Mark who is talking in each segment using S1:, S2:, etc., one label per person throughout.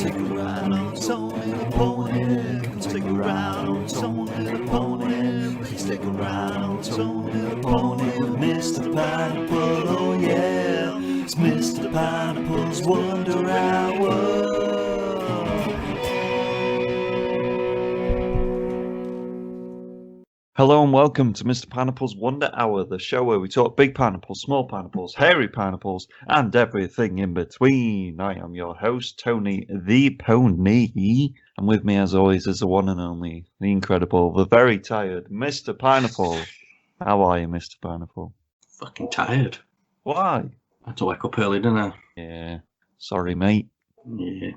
S1: take a ride on Tony the Pony. Come take a ride on Tony the Pony. Please take a ride on Tony the Pony with Mr. Pineapple. Oh yeah, it's Mr. Pineapple's Wonder Hour.
S2: Hello and welcome to Mr. Pineapple's Wonder Hour, the show where we talk big pineapples, small pineapples, hairy pineapples, and everything in between. I am your host, Tony the Pony, and with me as always is the one and only, the incredible, the very tired Mr. Pineapple. How are you, Mr. Pineapple?
S3: Fucking tired.
S2: Why?
S3: I had to wake up early, didn't I?
S2: Yeah, sorry mate.
S3: Yeah.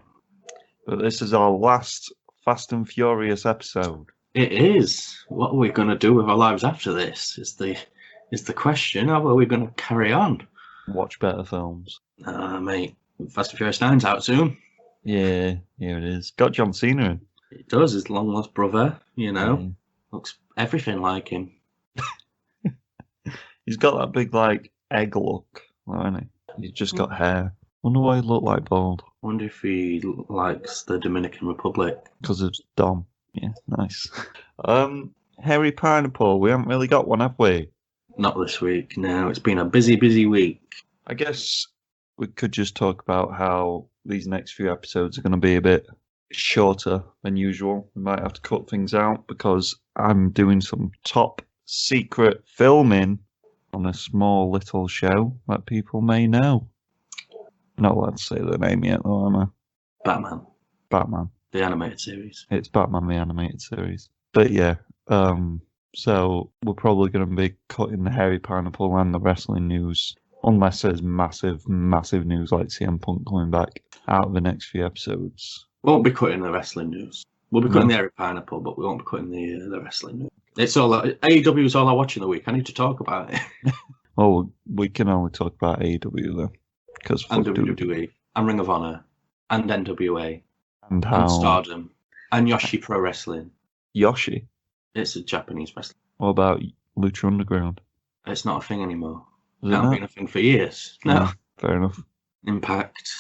S2: But this is our last Fast and Furious episode.
S3: It is. What are we going to do with our lives after this? Is the question. How are we going to carry on?
S2: Watch better films.
S3: Mate, Fast and Furious 9's out soon.
S2: Yeah, here it is. Got John Cena in.
S3: It does. His long lost brother. You know, looks everything like him.
S2: He's got that big like egg look, hasn't he? He's just got hair. Wonder why he look like bald.
S3: Wonder if he likes the Dominican Republic.
S2: Because of Dom. Yeah, nice. Hairy Pineapple, we haven't really got one, have we?
S3: Not this week, no. It's been a busy week.
S2: I guess we could just talk about how these next few episodes are going to be a bit shorter than usual. We might have to cut things out because I'm doing some top secret filming on a small little show that people may know. Not allowed to say the name yet though, am I? Batman.
S3: The animated series.
S2: It's Batman the animated series. But yeah, so we're probably going to be cutting the Hairy Pineapple and the wrestling news, unless there's massive news like CM Punk coming back out of the next few episodes.
S3: We won't be cutting the wrestling news. We'll be cutting the Hairy Pineapple, but we won't be cutting the wrestling news. It's all AEW is all I watch in the week. I need to talk about it.
S2: Oh, we can only talk about AEW then, because
S3: and WWE and Ring of Honor and NWA.
S2: And how?
S3: And Stardom. And Yoshi Pro Wrestling.
S2: Yoshi?
S3: It's a Japanese wrestling.
S2: What about Lucha Underground?
S3: It's not a thing anymore.
S2: Is
S3: It hasn't been a thing for years. No.
S2: Fair enough.
S3: Impact.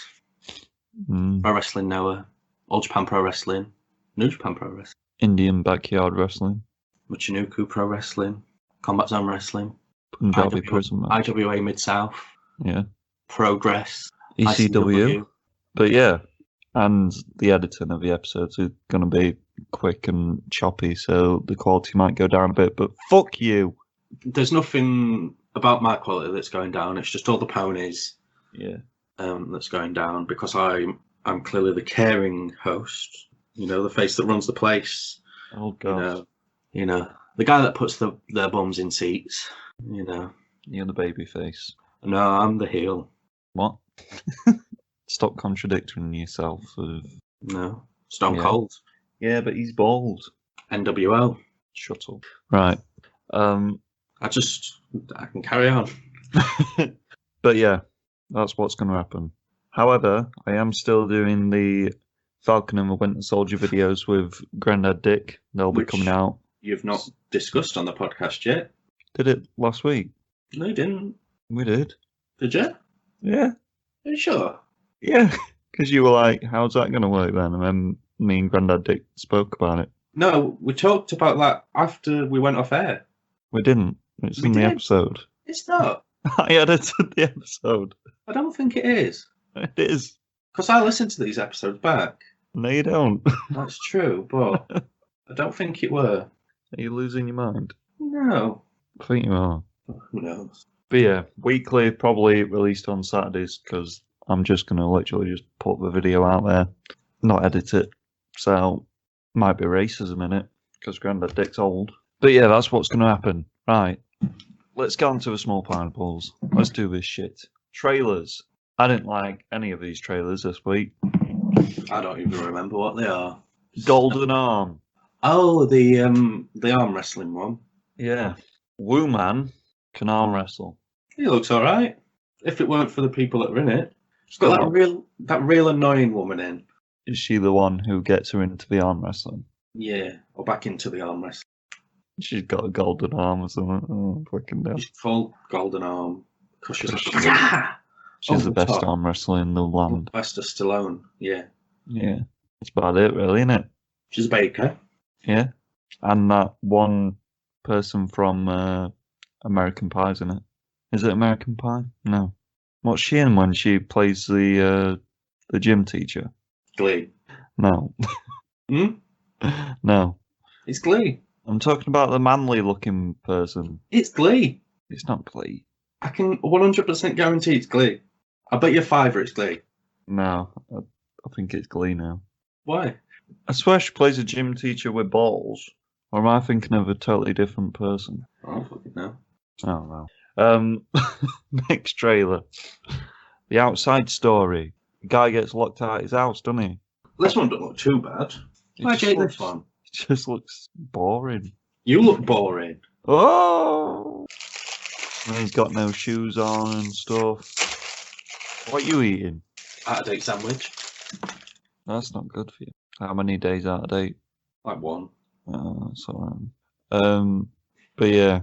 S3: Pro Wrestling Noah. All Japan Pro Wrestling. New Japan Pro Wrestling.
S2: Indian Backyard Wrestling.
S3: Michinoku Pro Wrestling. Combat Zone Wrestling.
S2: Punjabi Prison Match.
S3: IWA Mid-South.
S2: Yeah.
S3: Progress.
S2: ECW. But yeah. And the editing of the episodes is going to be quick and choppy, so the quality might go down a bit, but fuck you!
S3: There's nothing about my quality that's going down, it's just all the ponies that's going down, because I'm clearly the caring host, you know, the face that runs the place.
S2: Oh, God.
S3: You know, the guy that puts their bums in seats, you know.
S2: You're the baby face.
S3: No, I'm the heel.
S2: What? Stop contradicting yourself.
S3: No. Stone Cold.
S2: Yeah, but he's bald.
S3: NWO.
S2: Shut up. Right.
S3: I can carry on.
S2: But yeah, that's what's going to happen. However, I am still doing the Falcon and the Winter Soldier videos with Grandad Dick. They'll be coming out.
S3: You've not discussed on the podcast yet.
S2: Did it last week?
S3: No, you didn't.
S2: We did.
S3: Did you?
S2: Yeah.
S3: Are you sure?
S2: Yeah, because you were like, how's that going to work then? And then me and Grandad Dick spoke about it.
S3: No, we talked about that after we went off air.
S2: We didn't. It's in the episode.
S3: It's not.
S2: I edited the episode.
S3: I don't think it is.
S2: It is.
S3: Because I listened to these episodes back.
S2: No, you don't.
S3: That's true, but I don't think it were.
S2: Are you losing your mind?
S3: No.
S2: I think you are.
S3: Who knows?
S2: But yeah, weekly, probably released on Saturdays, because I'm just going to literally just put the video out there, not edit it. So, might be racism in it, because Grandad Dick's old. But yeah, that's what's going to happen. Right, let's get on to the small pineapples. Let's do this shit. Trailers. I didn't like any of these trailers this week.
S3: I don't even remember what they are.
S2: Golden Arm.
S3: Oh, the arm wrestling one.
S2: Yeah. Woo Man can arm wrestle.
S3: He looks alright. If it weren't for the people that are in it. It's got that real annoying woman in.
S2: Is she the one who gets her into the arm wrestling?
S3: Yeah, or back into the arm wrestling.
S2: She's got a golden arm or something. Oh, fucking hell.
S3: Full golden arm. Because she's like, yeah!
S2: She's the best arm wrestler in the land.
S3: Sylvester Stallone, yeah.
S2: Yeah, that's about it, really, isn't it?
S3: She's a baker.
S2: Yeah, and that one person from American Pie, isn't it? Is it American Pie? No. What's she in when she plays the gym teacher?
S3: Glee.
S2: No.
S3: Hmm?
S2: No.
S3: It's Glee.
S2: I'm talking about the manly-looking person.
S3: It's Glee.
S2: It's not Glee.
S3: I can 100% guarantee it's Glee. I bet you $5 it's Glee.
S2: No, I think it's Glee now.
S3: Why?
S2: I swear she plays a gym teacher with balls. Or am I thinking of a totally different person?
S3: I don't fucking know.
S2: Oh, no. Next trailer. The Outside Story. The guy gets locked out of his house, doesn't he?
S3: This one don't look too bad. Why'd you hate this one?
S2: It just looks boring.
S3: You look boring.
S2: Oh! And he's got no shoes on and stuff. What are you eating?
S3: Out of date sandwich.
S2: That's not good for you. How many days out of date?
S3: Like one.
S2: Oh, that's alright. But yeah.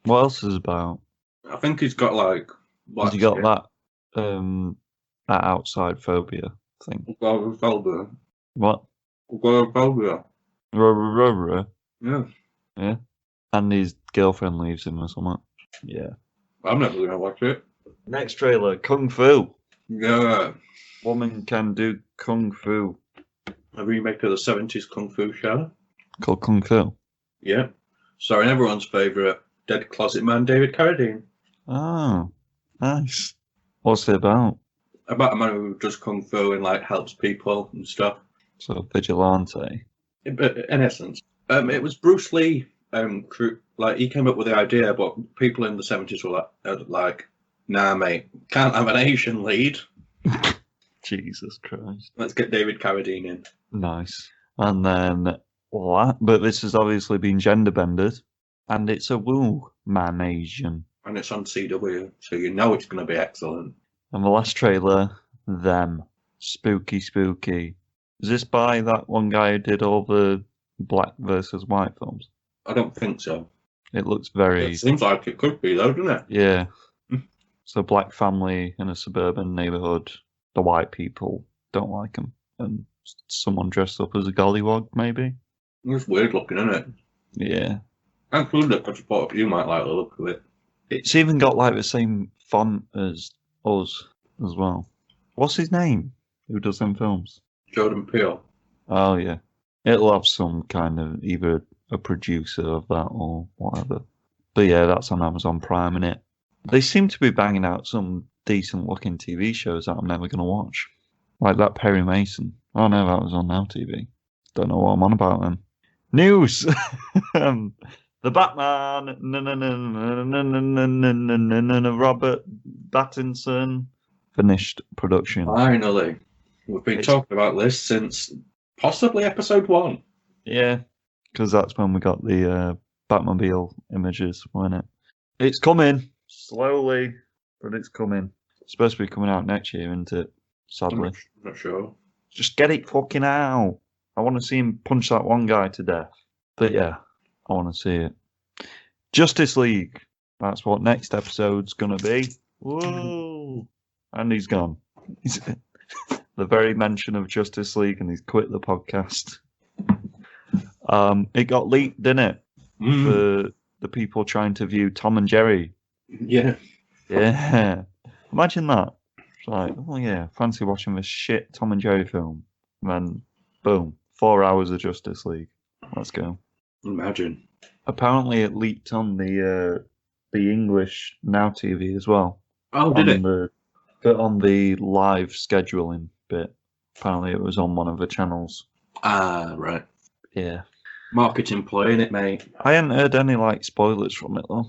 S2: What else is about?
S3: I think he's got like.
S2: Has he got that outside phobia thing?
S3: Phobia.
S2: What?
S3: Phobia.
S2: Yeah.
S3: Yeah.
S2: And his girlfriend leaves him or something. Yeah.
S3: I'm never gonna watch it.
S2: Next trailer, Kung Fu.
S3: Yeah.
S2: Woman can do Kung Fu.
S3: A remake of the 70s Kung Fu show.
S2: Called Kung Fu.
S3: Yeah. Starring everyone's favourite dead closet man, David Carradine.
S2: Oh, nice. What's it about?
S3: About a man who does Kung Fu and like helps people and stuff.
S2: So vigilante.
S3: In essence, it was Bruce Lee. Like he came up with the idea, but people in the 70s were like, nah, mate, can't have an Asian lead.
S2: Jesus Christ.
S3: Let's get David Carradine in.
S2: Nice. And then what? But this has obviously been gender bended, and it's a woo man Asian.
S3: And it's on CW, so you know it's going to be excellent.
S2: And the last trailer, Them. Spooky, spooky. Is this by that one guy who did all the black versus white films?
S3: I don't think so.
S2: It looks very...
S3: It seems like it could be, though, doesn't it?
S2: Yeah. So black family in a suburban neighbourhood. The white people don't like them. And someone dressed up as a gollywog, maybe?
S3: It's weird looking, isn't it?
S2: Yeah.
S3: I'm cool that I thought you might like the look of it.
S2: It's even got like the same font as us as well. What's his name? Who does them films?
S3: Jordan Peele.
S2: Oh, yeah. It'll have some kind of either a producer of that or whatever. But yeah, that's on Amazon Prime, innit? They seem to be banging out some decent looking TV shows that I'm never going to watch. Like that Perry Mason. Oh no, that was on Now TV. Don't know what I'm on about then. News! The Batman, Robert Pattinson, finished production.
S3: Finally. We've been talking about this since possibly episode 1.
S2: Yeah, because that's when we got the Batmobile images, wasn't it? It's coming, slowly, but it's coming. It's supposed to be coming out next year, isn't it? Sadly.
S3: I'm not sure.
S2: Just get it fucking out. I want to see him punch that one guy to death. But yeah, I want to see it. Justice League. That's what next episode's going to be. Whoa. And he's gone. The very mention of Justice League, and he's quit the podcast. It got leaked, didn't it? For the people trying to view Tom and Jerry.
S3: Yeah.
S2: Yeah. Imagine that. It's like, oh yeah, fancy watching this shit Tom and Jerry film. And then, boom, 4 hours of Justice League. Let's go.
S3: Imagine.
S2: Apparently it leaked on the English Now TV as well.
S3: Oh, did it?
S2: But on the live scheduling bit. Apparently it was on one of the channels.
S3: Ah, right.
S2: Yeah.
S3: Marketing play, innit, mate?
S2: I hadn't heard any spoilers from it though.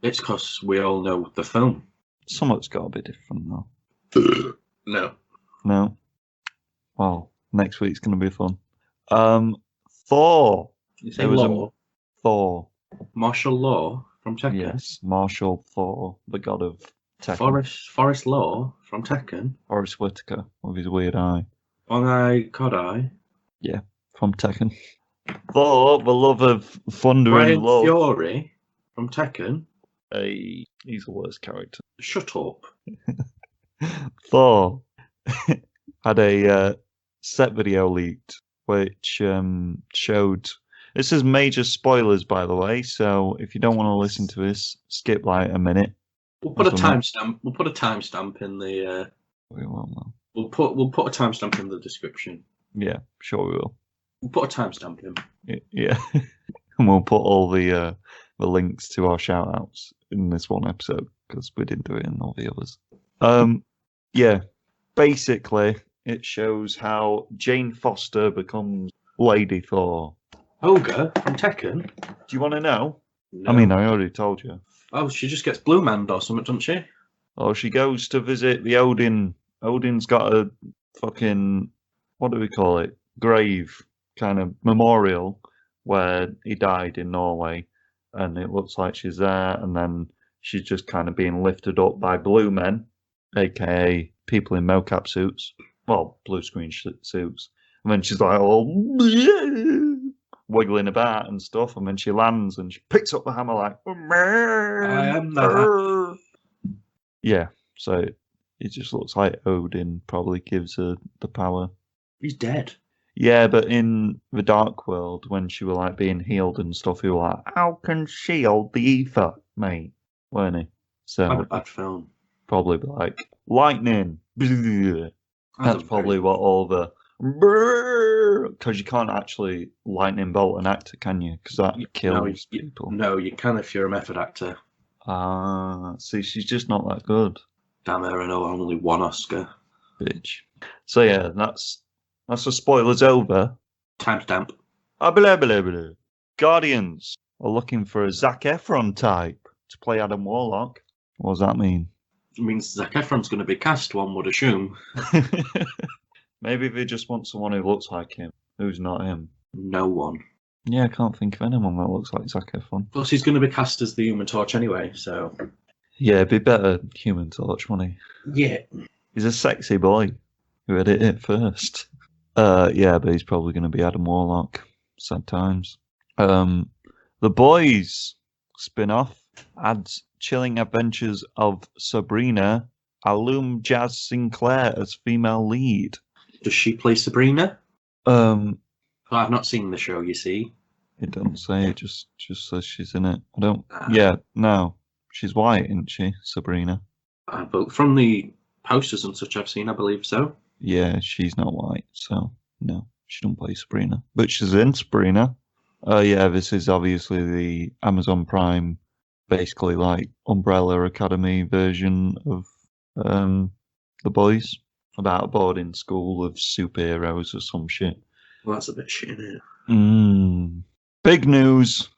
S3: It's because we all know the film.
S2: Something's got to be different though.
S3: No.
S2: No. Well, next week's going to be fun. Thor.
S3: You say Law?
S2: Thor.
S3: Martial Law from Tekken?
S2: Yes, Marshall Thor, the god of Tekken.
S3: Forest Law from Tekken?
S2: Forrest Whitaker with his weird eye.
S3: One-Eye Cod-Eye?
S2: Yeah, from Tekken. Thor, the love of thunder
S3: Brian
S2: and love.
S3: Fury from Tekken?
S2: He's the worst character.
S3: Shut up.
S2: Thor had a set video leaked, which showed. This is major spoilers, by the way. So if you don't want to listen to this, skip like a minute.
S3: We'll put a timestamp. We'll put a timestamp in the.
S2: We won't, though.
S3: We'll put a timestamp in the description.
S2: Yeah, sure we will.
S3: We'll put a timestamp in.
S2: Yeah, and we'll put all the links to our shout outs in this one episode because we didn't do it in all the others. Yeah, basically it shows how Jane Foster becomes Lady Thor.
S3: Ogre from Tekken.
S2: Do you want to know?
S3: No.
S2: I mean, I already told you.
S3: Oh, she just gets Blue Manned or something, doesn't she?
S2: Oh, she goes to visit the Odin. Odin's got a fucking, what do we call it? Grave kind of memorial where he died in Norway. And it looks like she's there. And then she's just kind of being lifted up by blue men, aka people in mocap suits. Well, blue screen suits. And then she's like, oh, wiggling about and stuff. And then she lands and she picks up the hammer like,
S3: I am the
S2: yeah, so it just looks like Odin probably gives her the power.
S3: He's dead.
S2: Yeah, but in the Dark World, when she was like being healed and stuff, he was like, how can she hold the ether, mate? Weren't he? So
S3: bad film.
S2: probably like lightning. That's probably what all the because you can't actually lightning bolt an actor, can you? Because that kills people.
S3: No, you can if you're a method actor.
S2: See, she's just not that good.
S3: Damn her, I know only one Oscar.
S2: Bitch. So yeah, that's the spoilers over.
S3: Timestamp.
S2: Blah, blah, blah. Guardians are looking for a Zac Efron type to play Adam Warlock. What does that mean?
S3: It means Zac Efron's going to be cast, one would assume.
S2: Maybe they just want someone who looks like him, who's not him.
S3: No one.
S2: Yeah, I can't think of anyone that looks like Zac Efron.
S3: Plus, he's going to be cast as the Human Torch anyway, so...
S2: Yeah, it'd be better Human Torch, wouldn't he?
S3: Yeah.
S2: He's a sexy boy who had it first. Yeah, but he's probably going to be Adam Warlock. Sad times. The Boys spin-off adds Chilling Adventures of Sabrina, Alum Jazz Sinclair as female lead.
S3: Does she play Sabrina? I've not seen the show, you see.
S2: It doesn't say, it just says she's in it. I don't... Yeah, no. She's white, isn't she, Sabrina?
S3: But from the posters and such I've seen, I believe so.
S2: Yeah, she's not white, so no, she don't play Sabrina. But she's in Sabrina. Yeah, this is obviously the Amazon Prime, basically like Umbrella Academy version of The Boys. About a boarding school of superheroes or some shit.
S3: Well, that's a bit shit, isn't it?
S2: Big news.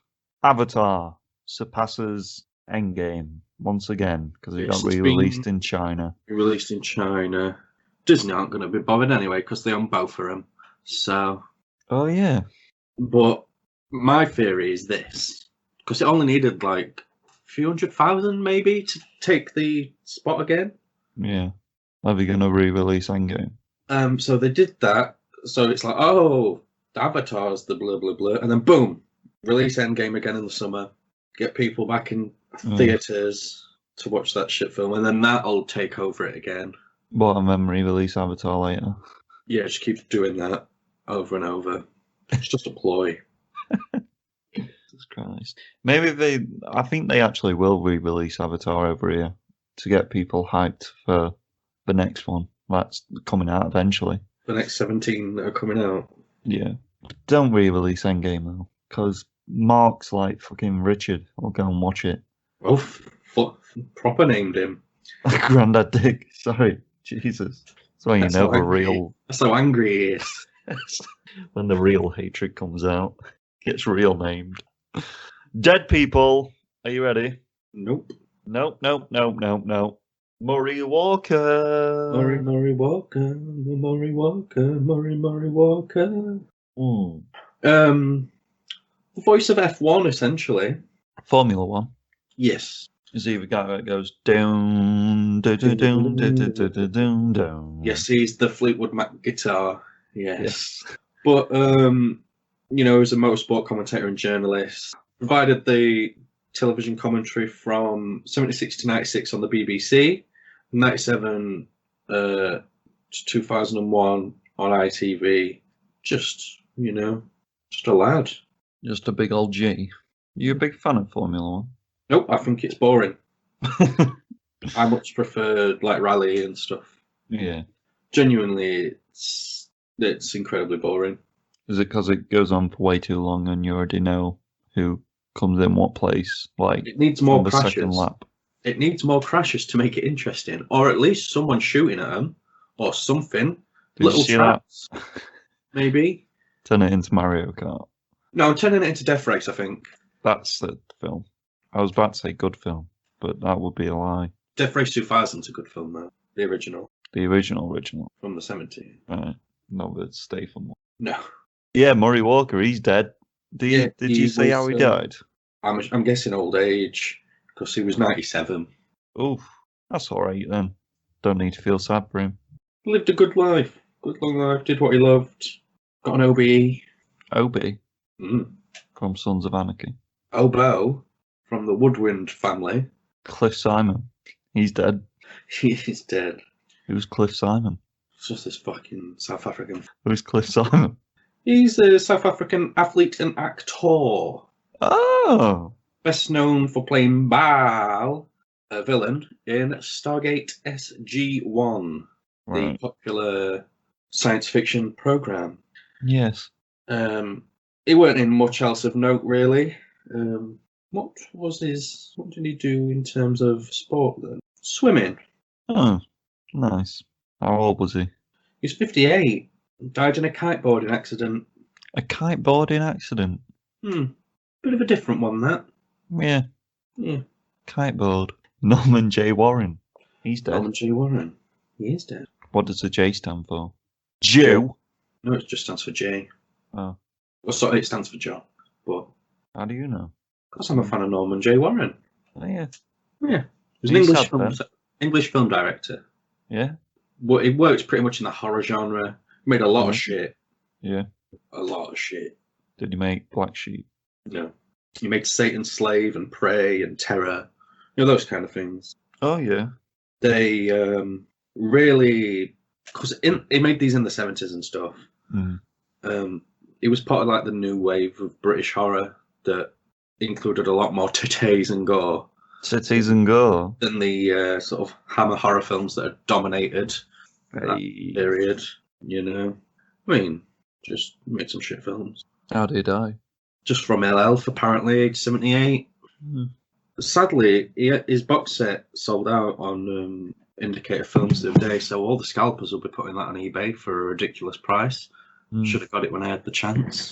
S2: Avatar surpasses Endgame once again because it got re-released in China.
S3: Released in China. Disney aren't going to be bothered anyway because they own both of them. So.
S2: Oh yeah.
S3: But my theory is this, because it only needed like a few 100,000 maybe to take the spot again.
S2: Yeah. Are they going to re-release Endgame?
S3: So they did that. So it's like, oh, the Avatar's the blah blah blah, and then boom, release Endgame again in the summer. Get people back in theaters to watch that shit film, and then that'll take over it again.
S2: What, and then re-release Avatar later?
S3: Yeah, just keep doing that over and over. It's just a ploy.
S2: Jesus Christ. Maybe I think they actually will re-release Avatar over here to get people hyped for the next one. That's coming out eventually.
S3: The next 17 that are coming out.
S2: Yeah. Don't re-release Endgame though, because Mark's like fucking Richard. I'll go and watch it.
S3: Oh, proper named him.
S2: Grandad Dick. Sorry. Jesus. That's why
S3: That's how angry he is.
S2: When the real hatred comes out. Gets real named. Dead people. Are you ready?
S3: Nope.
S2: Nope. Murray Walker.
S3: Murray Walker. The voice of F1, essentially.
S2: Formula One.
S3: Yes.
S2: Is he the guy that goes down, down?
S3: Yes, he's the Fleetwood Mac guitar. Yes. But, you know, he's a motorsport commentator and journalist. Provided the television commentary from 76 to 96 on the BBC, 97 to 2001 on ITV. Just, just a lad.
S2: Just a big old G. You a big fan of Formula One?
S3: Nope, I think it's boring. I much prefer like rally and stuff.
S2: Yeah.
S3: Genuinely, it's incredibly boring.
S2: Is it because it goes on for way too long and you already know who comes in what place? Like,
S3: it needs more
S2: the
S3: crashes.
S2: second lap.
S3: It needs more crashes to make it interesting, or at least someone shooting at them, or something.
S2: Did
S3: Little
S2: you see
S3: traps,
S2: that?
S3: maybe.
S2: Turn it into Mario Kart.
S3: No, I'm turning it into Death Race, I think.
S2: That's the film. I was about to say good film, but that would be a lie.
S3: Death Race 2000's a good film, though. The original.
S2: The original.
S3: From the 70s.
S2: Not the Statham one.
S3: No.
S2: Yeah, Murray Walker, he's dead. Did you say how he died?
S3: I'm guessing old age, because he was 97.
S2: Oof, that's alright then. Don't need to feel sad for him.
S3: Lived a good life. Good long life, did what he loved. Got an OBE.
S2: Obi?
S3: Mm.
S2: From Sons of Anarchy.
S3: Oboe, from the Woodwind family.
S2: Cliff Simon. He's dead.
S3: He's dead.
S2: Who's Cliff Simon?
S3: It's just this fucking South African.
S2: Who's Cliff Simon?
S3: He's a South African athlete and actor.
S2: Oh!
S3: Best known for playing Baal, a villain, in Stargate SG-1, the popular science fiction program.
S2: Yes.
S3: He weren't in much else of note, really. What did he do in terms of sport then? Swimming.
S2: Oh, nice. How old was he?
S3: He was 58. Died in a kiteboarding accident.
S2: A kiteboarding accident?
S3: Bit of a different one, that.
S2: Yeah.
S3: Yeah.
S2: Kiteboard. Norman J. Warren. He's dead.
S3: Norman J. Warren. He is dead.
S2: What does the J stand for? Jew?
S3: No, it just stands for J.
S2: Oh.
S3: Well, sorry, it stands for John. But
S2: How do you know?
S3: because I'm a fan of Norman J. Warren.
S2: Oh, yeah.
S3: Yeah. He was an
S2: He's
S3: English film director.
S2: Yeah?
S3: But he works pretty much in the horror genre. He made a lot of shit.
S2: Yeah.
S3: A lot of shit.
S2: Did he make Black Sheep?
S3: No. He made Satan's Slave and Prey and Terror. Those kind of things.
S2: Oh, yeah.
S3: They really... Because he made these in the 70s and stuff. It was part of like the new wave of British horror that included a lot more titties and gore.
S2: Titties and gore?
S3: Than the sort of Hammer horror films that had dominated that period, I mean, just made some shit films.
S2: How did he die?
S3: Just from ill health, apparently, age 78. Sadly, his box set sold out on Indicator Films the other day, so all the scalpers will be putting that on eBay for a ridiculous price. Should have got it when I had the chance.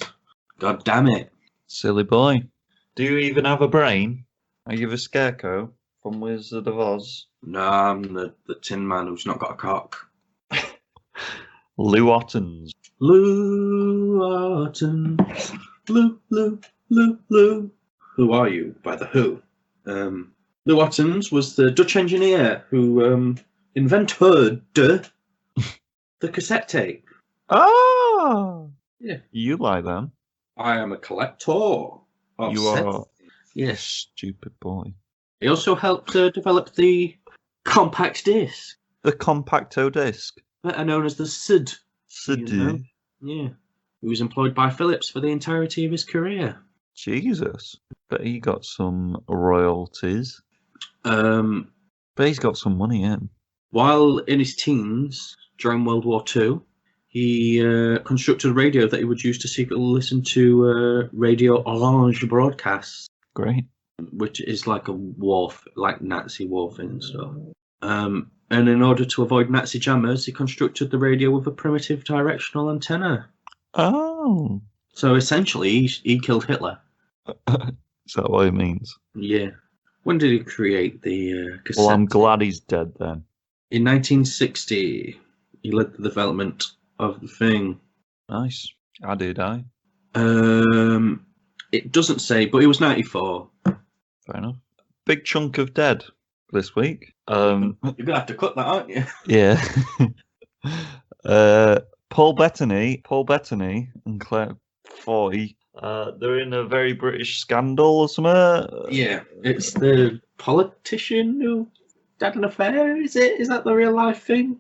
S3: God damn it.
S2: Silly boy. Do you even have a brain? Are you the Scarecrow from Wizard of Oz?
S3: No, I'm the Tin Man who's not got a cock.
S2: Lou Ottens.
S3: Lou Ottens. Lou. Who Are You? By The Who. Lou Ottens was the Dutch engineer who invented the cassette tape.
S2: Oh!
S3: Yeah.
S2: You like them?
S3: I am a collector of
S2: You
S3: sets.
S2: are
S3: Yes.
S2: Stupid boy.
S3: He also helped develop the compact disc,
S2: The compacto disc.
S3: better known as the SID.
S2: CD.
S3: Yeah. He was employed by Philips for the entirety of his career.
S2: Jesus. But he got some royalties.
S3: While
S2: But he's got some money in.
S3: in his teens, during World War II, he constructed a radio that he would use to secretly listen to Radio Orange broadcasts.
S2: Great.
S3: Which is like a war, like Nazi warfare and stuff. And in order to avoid Nazi jammers, he constructed the radio with a primitive directional antenna.
S2: Oh.
S3: So essentially, he killed Hitler.
S2: Is that what it means?
S3: Yeah. When did he create the cassette?
S2: Well, I'm glad he's dead then.
S3: In 1960, he led the development of the thing.
S2: Nice. How did I?
S3: It doesn't say, but he was 94.
S2: Fair enough. Big chunk of dead this week.
S3: You're gonna have to cut that, aren't you?
S2: Yeah. Paul Bettany and Claire Foy. They're in a very British scandal or something.
S3: Yeah, it's the politician who had an affair. Is that the real life thing?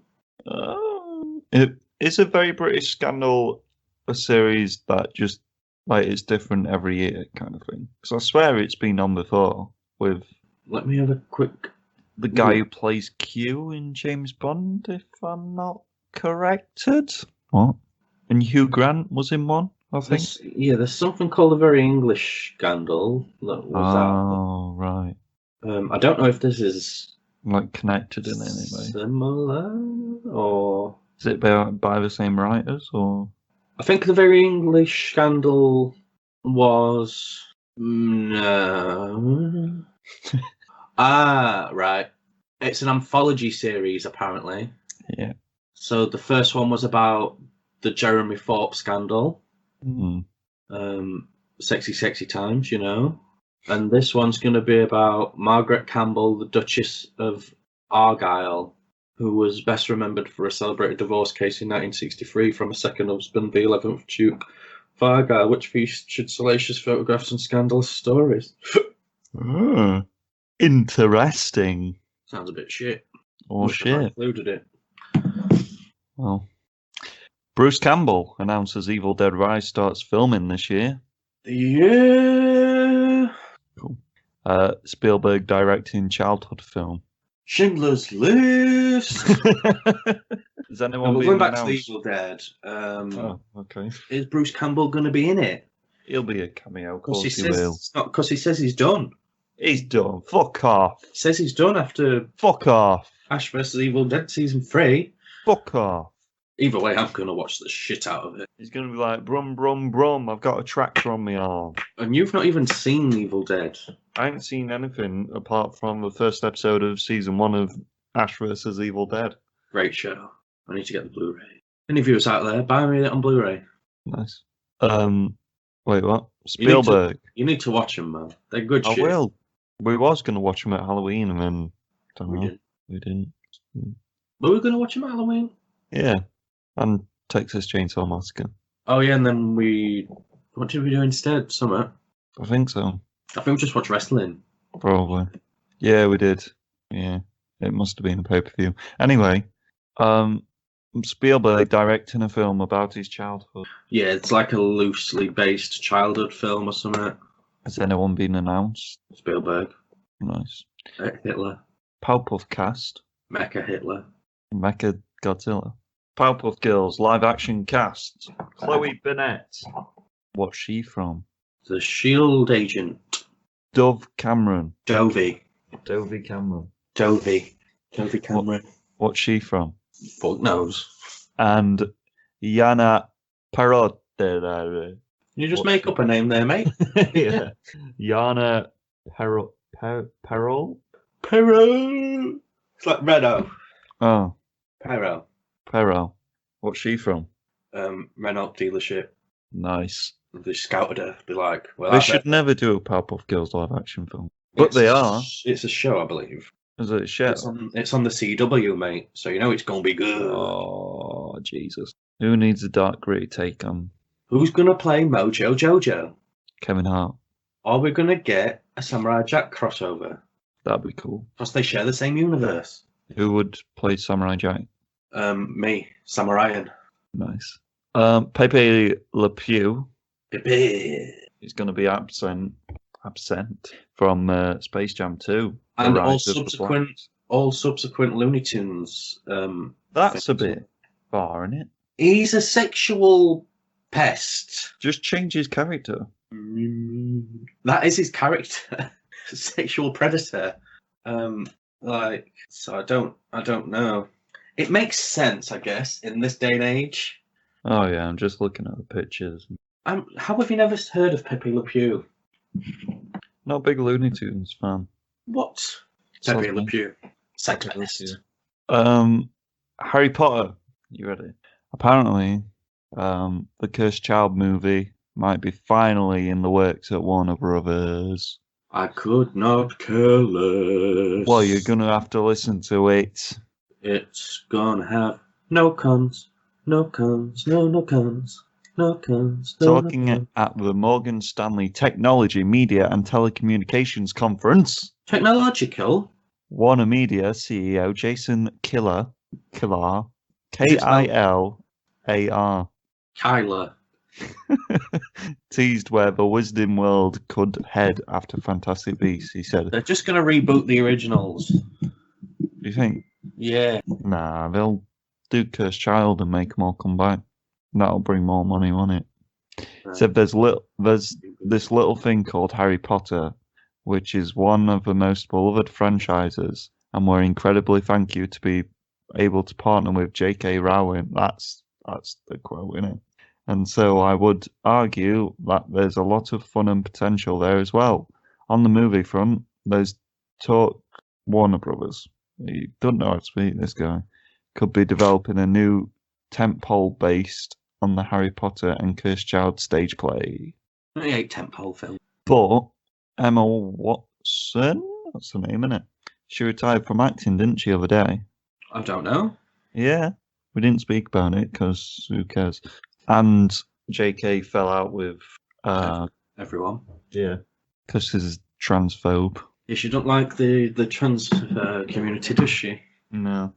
S2: Is a Very British Scandal a series that just like it's different every year kind of thing? Because I swear it's been on before with.
S3: Let me have a quick.
S2: The guy who plays Q in James Bond, if I'm not corrected. What? And Hugh Grant was in one, I think.
S3: There's something called a Very English Scandal that was out.
S2: Oh, right.
S3: I don't know if this is
S2: like connected in any way.
S3: Similar, or
S2: is it by the same writers, or?
S3: I think the Very English Scandal was no. Right. It's an anthology series, apparently.
S2: Yeah.
S3: So the first one was about the Jeremy Thorpe scandal. Sexy, sexy times, you know. And this one's going to be about Margaret Campbell, the Duchess of Argyll, who was best remembered for a celebrated divorce case in 1963 from a second husband, the 11th Duke of Argyll, which featured salacious photographs and scandalous stories.
S2: Interesting.
S3: Sounds a bit shit.
S2: Oh, shit.
S3: Included it.
S2: Well, Bruce Campbell announces Evil Dead Rise starts filming this year.
S3: Yeah.
S2: Cool. Spielberg directing childhood film.
S3: Schindler's List.
S2: Is anyone
S3: we're
S2: being
S3: going back
S2: announced?
S3: to the Evil Dead.
S2: Okay.
S3: Is Bruce Campbell going to be in it?
S2: He'll be a cameo, of course he will.
S3: It's not because he says he's done.
S2: He's done. Fuck off.
S3: He says he's done after
S2: Fuck off.
S3: Ash vs. Evil Dead Season 3.
S2: Fuck off.
S3: Either way, I'm going to watch the shit out of it.
S2: He's going to be like, brum, brum, brum, I've got a tractor on my arm.
S3: And you've not even seen Evil Dead.
S2: I haven't seen anything apart from the first episode of Season 1 of Ash vs. Evil Dead.
S3: Great show. I need to get the Blu-ray. Any viewers out there, buy me it on Blu-ray.
S2: Nice. Wait, what? Spielberg.
S3: You need to watch them, man. They're good shit.
S2: I will. We was going to watch them at Halloween and then... We didn't.
S3: Were we going to watch them at Halloween?
S2: Yeah. And Texas Chainsaw Massacre.
S3: Oh, yeah, and then what did we do instead? Summer?
S2: I think so.
S3: I think we just watched wrestling.
S2: Probably. Yeah, we did. Yeah. It must have been a pay-per-view. Anyway, Spielberg directing a film about his childhood.
S3: Yeah, it's like a loosely based childhood film or something.
S2: Has anyone been announced?
S3: Spielberg.
S2: Nice.
S3: Hitler.
S2: Powerpuff Cast.
S3: Mecha Hitler.
S2: Mecha Godzilla. Powerpuff Girls live action cast. Chloe Bennett. What's she from?
S3: The Shield Agent.
S2: Dove Cameron.
S3: Dovey.
S2: Dovey Cameron.
S3: Dovey Cameron.
S2: What's she from?
S3: Fuck knows.
S2: And Yana Parot. Can
S3: you just make up a name there, mate?
S2: Yeah. Yana Perol?
S3: Perot. It's like Renault.
S2: Oh.
S3: Perot.
S2: What's she from?
S3: Renault dealership.
S2: Nice.
S3: They scouted her. Be like, well,
S2: they should never do a Powerpuff Girls live action film. But they are.
S3: It's a show, I believe.
S2: Is it a show?
S3: It's on the CW, mate. So you know it's going to be good.
S2: Oh, Jesus. Who needs a dark, gritty take on?
S3: Who's going to play Mojo Jojo?
S2: Kevin Hart.
S3: Are we going to get a Samurai Jack crossover?
S2: That'd be cool.
S3: Because they share the same universe.
S2: Who would play Samurai Jack?
S3: Me, Samuraian.
S2: Nice. Pepe Le Pew.
S3: Pepe.
S2: He's going to be absent from Space Jam 2.
S3: And all subsequent Looney Tunes.
S2: That's a bit far, isn't it?
S3: He's a sexual pest.
S2: Just change his character.
S3: That is his character. Sexual predator. So I don't know. It makes sense, I guess, in this day and age.
S2: Oh yeah, I'm just looking at the pictures.
S3: How have you never heard of Pepe Le Pew?
S2: Not a big Looney Tunes fan.
S3: What? Pepe Le Pew. Sex pest.
S2: Harry Potter. You ready? Apparently, the Cursed Child movie might be finally in the works at Warner Brothers.
S3: I could not care less.
S2: Well, you're going to have to listen to it.
S3: It's gonna have no cons, no cons, no cons, no cons.
S2: Talking at the Morgan Stanley Technology, Media and Telecommunications Conference.
S3: Technological?
S2: Warner Media CEO Jason Kilar, K-I-L, AR.
S3: Kyler.
S2: Teased where the Wizarding World could head after Fantastic Beasts, he said.
S3: They're just going to reboot the originals.
S2: Do you think?
S3: Yeah.
S2: Nah, they'll do Cursed Child and make them all come back. That'll bring more money, won't it? Said there's this little thing called Harry Potter, which is one of the most beloved franchises, and we're incredibly thank you to be able to partner with J.K. Rowling. That's the quote, isn't it? And so I would argue that there's a lot of fun and potential there as well. On the movie front, there's talk Warner Brothers. You don't know how to speak, this guy. Could be developing a new tentpole based on the Harry Potter and Cursed Child stage play.
S3: I hate tentpole film.
S2: But Emma Watson, that's the name, isn't it? She retired from acting, didn't she, the other day?
S3: I don't know.
S2: Yeah, we didn't speak about it because who cares? And JK fell out with
S3: everyone.
S2: Yeah, because she's transphobe.
S3: Yeah, she don't like the trans community, does she?
S2: No.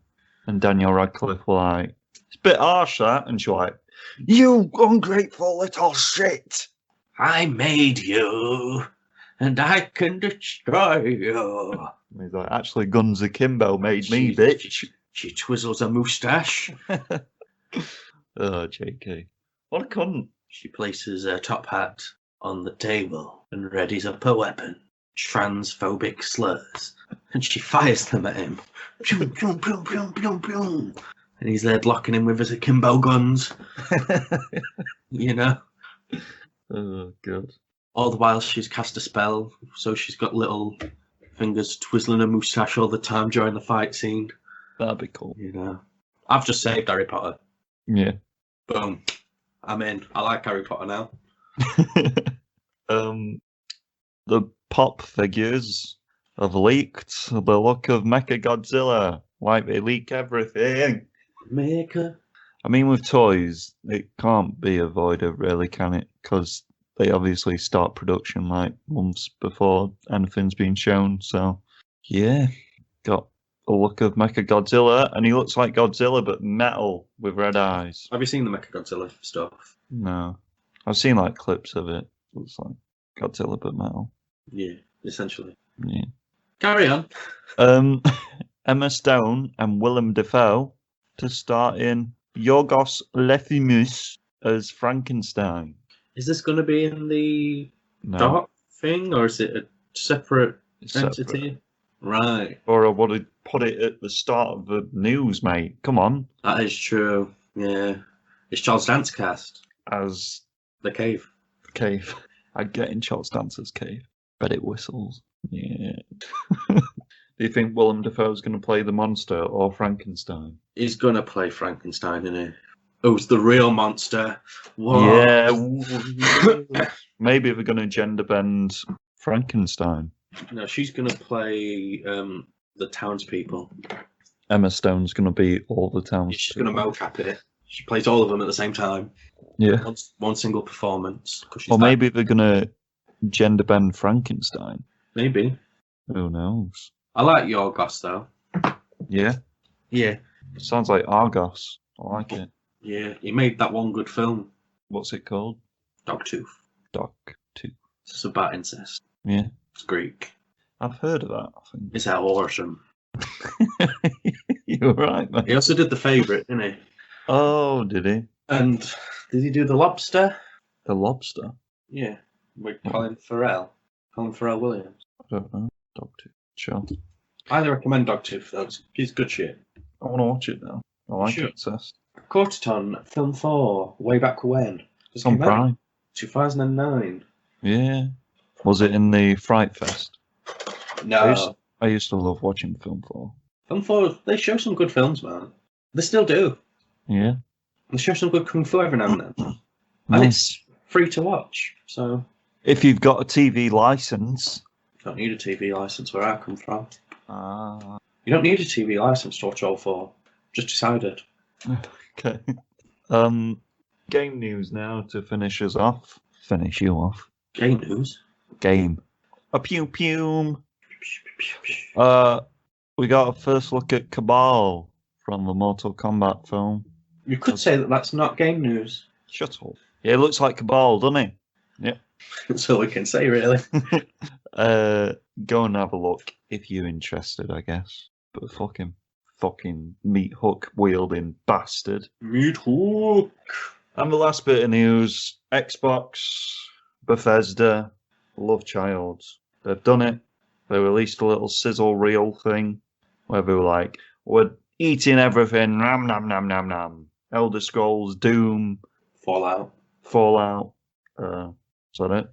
S2: And Daniel Radcliffe were like, it's a bit harsh that, and she's like, you ungrateful little shit!
S3: I made you, and I can destroy you.
S2: And he's like, actually, Guns Akimbo made me, bitch.
S3: She twizzles a moustache.
S2: Oh, JK. What a cunt.
S3: She places her top hat on the table and readies up her weapon. Transphobic slurs. And she fires them at him. Pew, pew, pew, pew, pew, pew. And he's there blocking him with his akimbo guns. You know?
S2: Oh, God.
S3: All the while she's cast a spell, so she's got little fingers twizzling her moustache all the time during the fight scene.
S2: That'd be cool.
S3: You know? I've just saved Harry Potter.
S2: Yeah.
S3: Boom. I'm in. I like Harry Potter now.
S2: The pop figures have leaked the look of Mechagodzilla. Like they leak everything.
S3: Maker.
S2: I mean, with toys, it can't be avoided, really, can it? Because they obviously start production like months before anything's been shown. So, yeah, got a look of Mechagodzilla, and he looks like Godzilla but metal with red eyes.
S3: Have you seen the Mechagodzilla stuff?
S2: No, I've seen like clips of it. Looks like Godzilla but metal.
S3: Yeah, essentially.
S2: Yeah.
S3: Carry on.
S2: Emma Stone and Willem Dafoe to star in Yorgos Lanthimos as Frankenstein.
S3: Is this going to be in the
S2: No,
S3: dark thing, or is it a separate
S2: it's
S3: entity?
S2: separate.
S3: Right.
S2: Or I would have put it at the start of the news, mate. Come on.
S3: That is true. Yeah. It's Charles Dance cast.
S2: As
S3: The Cave.
S2: the cave. I'd get in Charles Dance's cave. Bet it whistles. Yeah. Do you think Willem Dafoe's going to play the monster or Frankenstein?
S3: He's going to play Frankenstein, isn't he? Who's the real monster? Whoa.
S2: Yeah. Maybe they're going to gender bend Frankenstein.
S3: No, she's going to play the townspeople.
S2: Emma Stone's going to be all the towns.
S3: She's going to mocap it. She plays all of them at the same time.
S2: Yeah.
S3: One single performance.
S2: Or maybe they're going to gender bend Frankenstein.
S3: Maybe.
S2: Who knows?
S3: I like Yorgos, though.
S2: Yeah.
S3: Yeah.
S2: Sounds like Argos. I like it.
S3: Yeah. He made that one good film,
S2: What's it called?
S3: Dogtooth.
S2: Dogtooth.
S3: It's about incest.
S2: Yeah.
S3: It's Greek.
S2: I've heard of that, I think.
S3: It's awesome.
S2: You're right, mate.
S3: He also did The Favourite, didn't he?
S2: Oh, did he?
S3: And did he do The Lobster?
S2: The Lobster?
S3: Yeah. With Colin Farrell. Colin Farrell Williams.
S2: I don't know. Dogtooth. Sure.
S3: I highly recommend Dogtooth, though. It's good shit.
S2: I want to watch it now. I like
S3: Sure.
S2: it, Cess.
S3: Quarter Ton, film 4, way back when?
S2: It's on Prime.
S3: 2009.
S2: Yeah. Was it in the Fright Fest?
S3: No.
S2: I used to love watching Film 4.
S3: Film 4, they show some good films, man. They still do.
S2: Yeah.
S3: They show some good Kung Fu every now and then. And
S2: Nice.
S3: it's free to watch, so
S2: If you've got a TV license.
S3: you don't need a TV license where I come from.
S2: Ah.
S3: You don't need a TV license to watch all 4. Just decided.
S2: Okay. Game news now to finish us off. Finish you off.
S3: Game news.
S2: Game. A pew pew. We got a first look at Cabal from the Mortal Kombat film.
S3: You could say that that's not game news.
S2: Shut up. Yeah, it looks like Cabal, doesn't it? Yeah.
S3: That's all we can say, really.
S2: Go and have a look if you're interested, I guess. But fucking meat hook wielding bastard.
S3: Meat hook.
S2: And the last bit of news: Xbox, Bethesda, Love Child. They've done it. They released a little sizzle reel thing where they were like, "We're eating everything. Nam nam nam nam nam. Elder Scrolls, Doom,
S3: Fallout.
S2: Is that it?"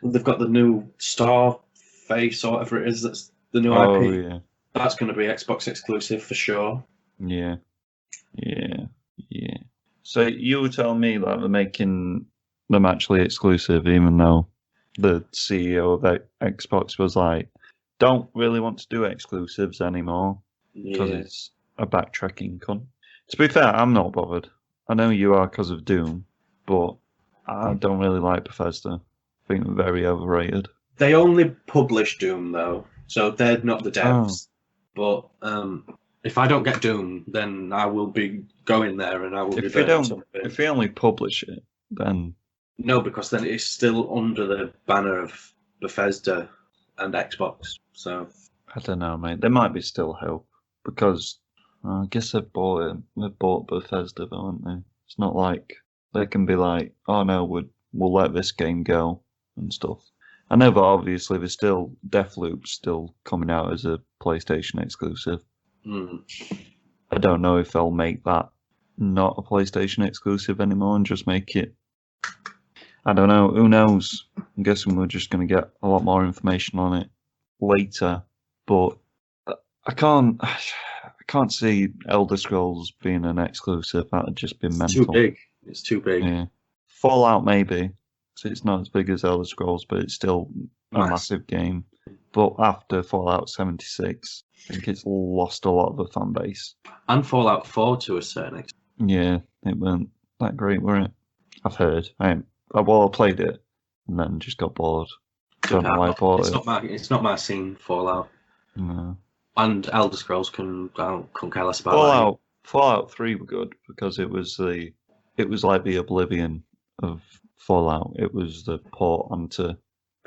S3: They've got the new Star Face or whatever it is. That's the new
S2: Oh
S3: IP.
S2: yeah.
S3: That's going to be Xbox exclusive for sure.
S2: Yeah. So you were telling me that they're making them actually exclusive, even though the CEO of Xbox was like, "Don't really want to do exclusives anymore because it's a backtracking con." To be fair, I'm not bothered. I know you are because of Doom, but I don't really like Bethesda. I think they're very overrated.
S3: They only publish Doom though, so they're not the devs. But if I don't get Doom, then I will be going there and I will be doing something.
S2: If they only publish it, then
S3: no, because then it's still under the banner of Bethesda and Xbox. So
S2: I don't know, mate. There might be still hope because I guess they've bought it. They've bought Bethesda, though, haven't they? It's not like they can be like, "Oh no, we'll let this game go" and stuff. I know, but obviously there's still Deathloop's still coming out as a PlayStation exclusive. I don't know if they'll make that not a PlayStation exclusive anymore and just make it. I don't know. Who knows? I'm guessing we're just going to get a lot more information on it later. But I can't see Elder Scrolls being an exclusive. That would just be mental.
S3: Too big. It's too big.
S2: Yeah. Fallout maybe. So it's not as big as Elder Scrolls, but it's still a massive game. But after Fallout 76, I think it's lost a lot of the fan base.
S3: And Fallout 4 to a certain extent.
S2: Yeah, it weren't that great, were it? I've heard. I played it and then just got bored. Don't know why I bought it.
S3: It's not my scene, Fallout.
S2: No.
S3: And Elder Scrolls couldn't care less about
S2: Fallout 3 were good because it was like the Oblivion of Fallout. It was the port onto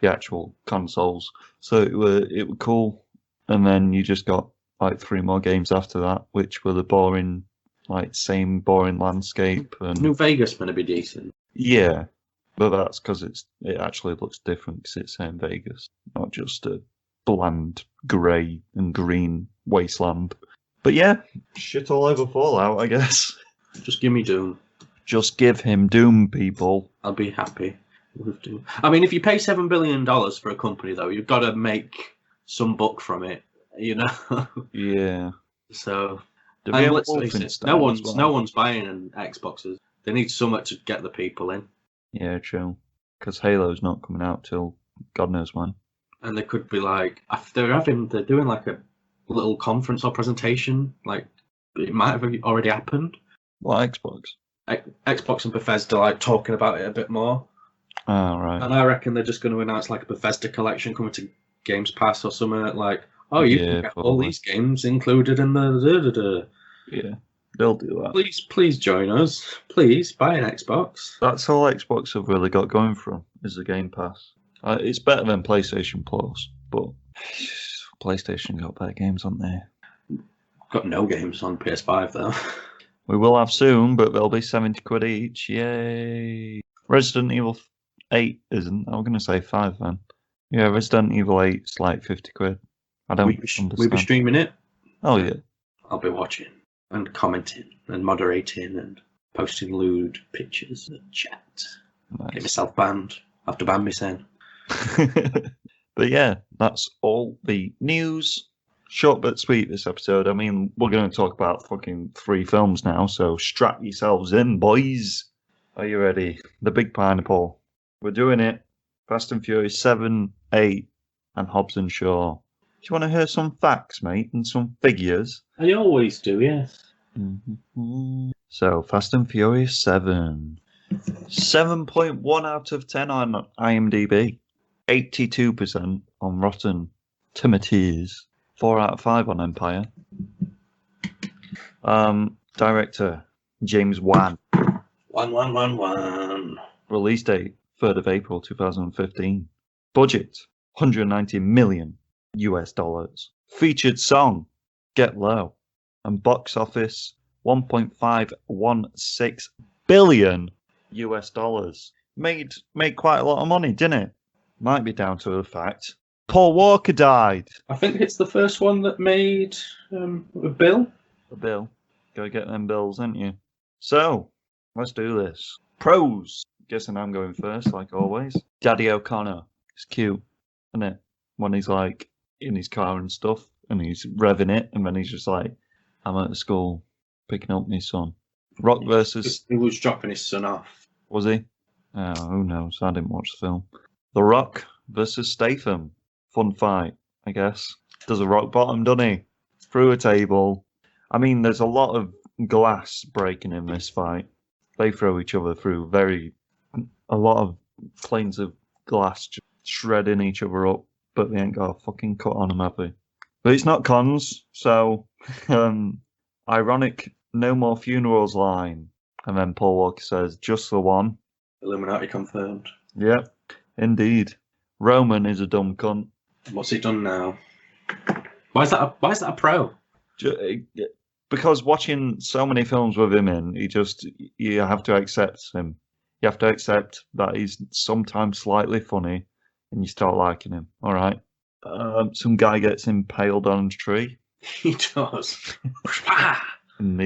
S2: the actual consoles, so it were cool. And then you just got like 3 more games after that, which were the boring, like same boring landscape. And
S3: New Vegas going to be decent.
S2: Yeah, but that's because it actually looks different because it's in Vegas, not just a bland grey and green wasteland. But yeah, shit all over Fallout, I guess.
S3: Just give me Doom.
S2: Just give him Doom, people.
S3: I'll be happy with Doom. I mean, if you pay $7 billion for a company, though, you've got to make some buck from it, you know?
S2: Yeah.
S3: So,
S2: and
S3: let's face it, no one's buying an Xboxes. They need something to get the people in.
S2: Yeah, true. Because Halo's not coming out till God knows when.
S3: And they could be like, they're doing like a little conference or presentation. Like, it might have already happened.
S2: What, Xbox?
S3: Xbox and Bethesda like talking about it a bit more.
S2: Oh, right.
S3: And I reckon they're just going to announce like a Bethesda collection coming to Games Pass or something like, oh, you can get all these games included in the.
S2: Yeah, they'll do that.
S3: Please join us. Please buy an Xbox.
S2: That's all Xbox have really got going for them is the Game Pass. It's better than PlayStation Plus, but PlayStation got better games, haven't they?
S3: Got no games on PS5 though.
S2: We will have soon, but they'll be £70 each. Yay! Resident Evil 8 isn't. I'm going to say 5 then. Yeah, Resident Evil 8's like £50. I don't understand.
S3: We be streaming it?
S2: Oh, yeah.
S3: I'll be watching and commenting and moderating and posting lewd pictures and chat.
S2: Nice.
S3: Get myself banned. I have to ban me then.
S2: But yeah, that's all the news. Short but sweet this episode. I mean, we're going to talk about fucking 3 films now, so strap yourselves in, boys. Are you ready? The Big Pineapple. We're doing it. Fast and Furious 7, 8, and Hobbs and Shaw. Do you want to hear some facts, mate, and some figures?
S3: I always do, yes.
S2: So, Fast and Furious 7. 7.1 out of 10 on IMDb. 82% on Rotten Tomatoes. 4 out of 5 on Empire. Director James Wan.
S3: 1.
S2: Release date 3rd of April 2015. Budget $190 million. Featured song Get Low. And box office $1.516 billion. Made quite a lot of money, didn't it? Might be down to the fact Paul Walker died.
S3: I think it's the first one that made a bill.
S2: A bill. Gotta get them bills, ain't you? So, let's do this. Pros. Guessing I'm going first, like always. Daddy O'Connor. It's cute, isn't it? When he's like in his car and stuff, and he's revving it, and then he's just like, I'm at school picking up my son. Rock versus...
S3: He was dropping his son off.
S2: Was he? Oh, who knows? I didn't watch the film. The Rock versus Statham. Fun fight, I guess. Does a rock bottom, doesn't he? Through a table. I mean, there's a lot of glass breaking in this fight. They throw each other through a lot of planes of glass just shredding each other up, but they ain't got a fucking cut on them, have they? But it's not cons, so ironic no more funerals line. And then Paul Walker says, just the one.
S3: Illuminati confirmed.
S2: Yep, indeed. Roman is a dumb cunt.
S3: What's he done now? Why is that a pro?
S2: Because watching so many films with him in, you have to accept him. You have to accept that he's sometimes slightly funny, and you start liking him. All right. Some guy gets impaled on a tree.
S3: He does.
S2: And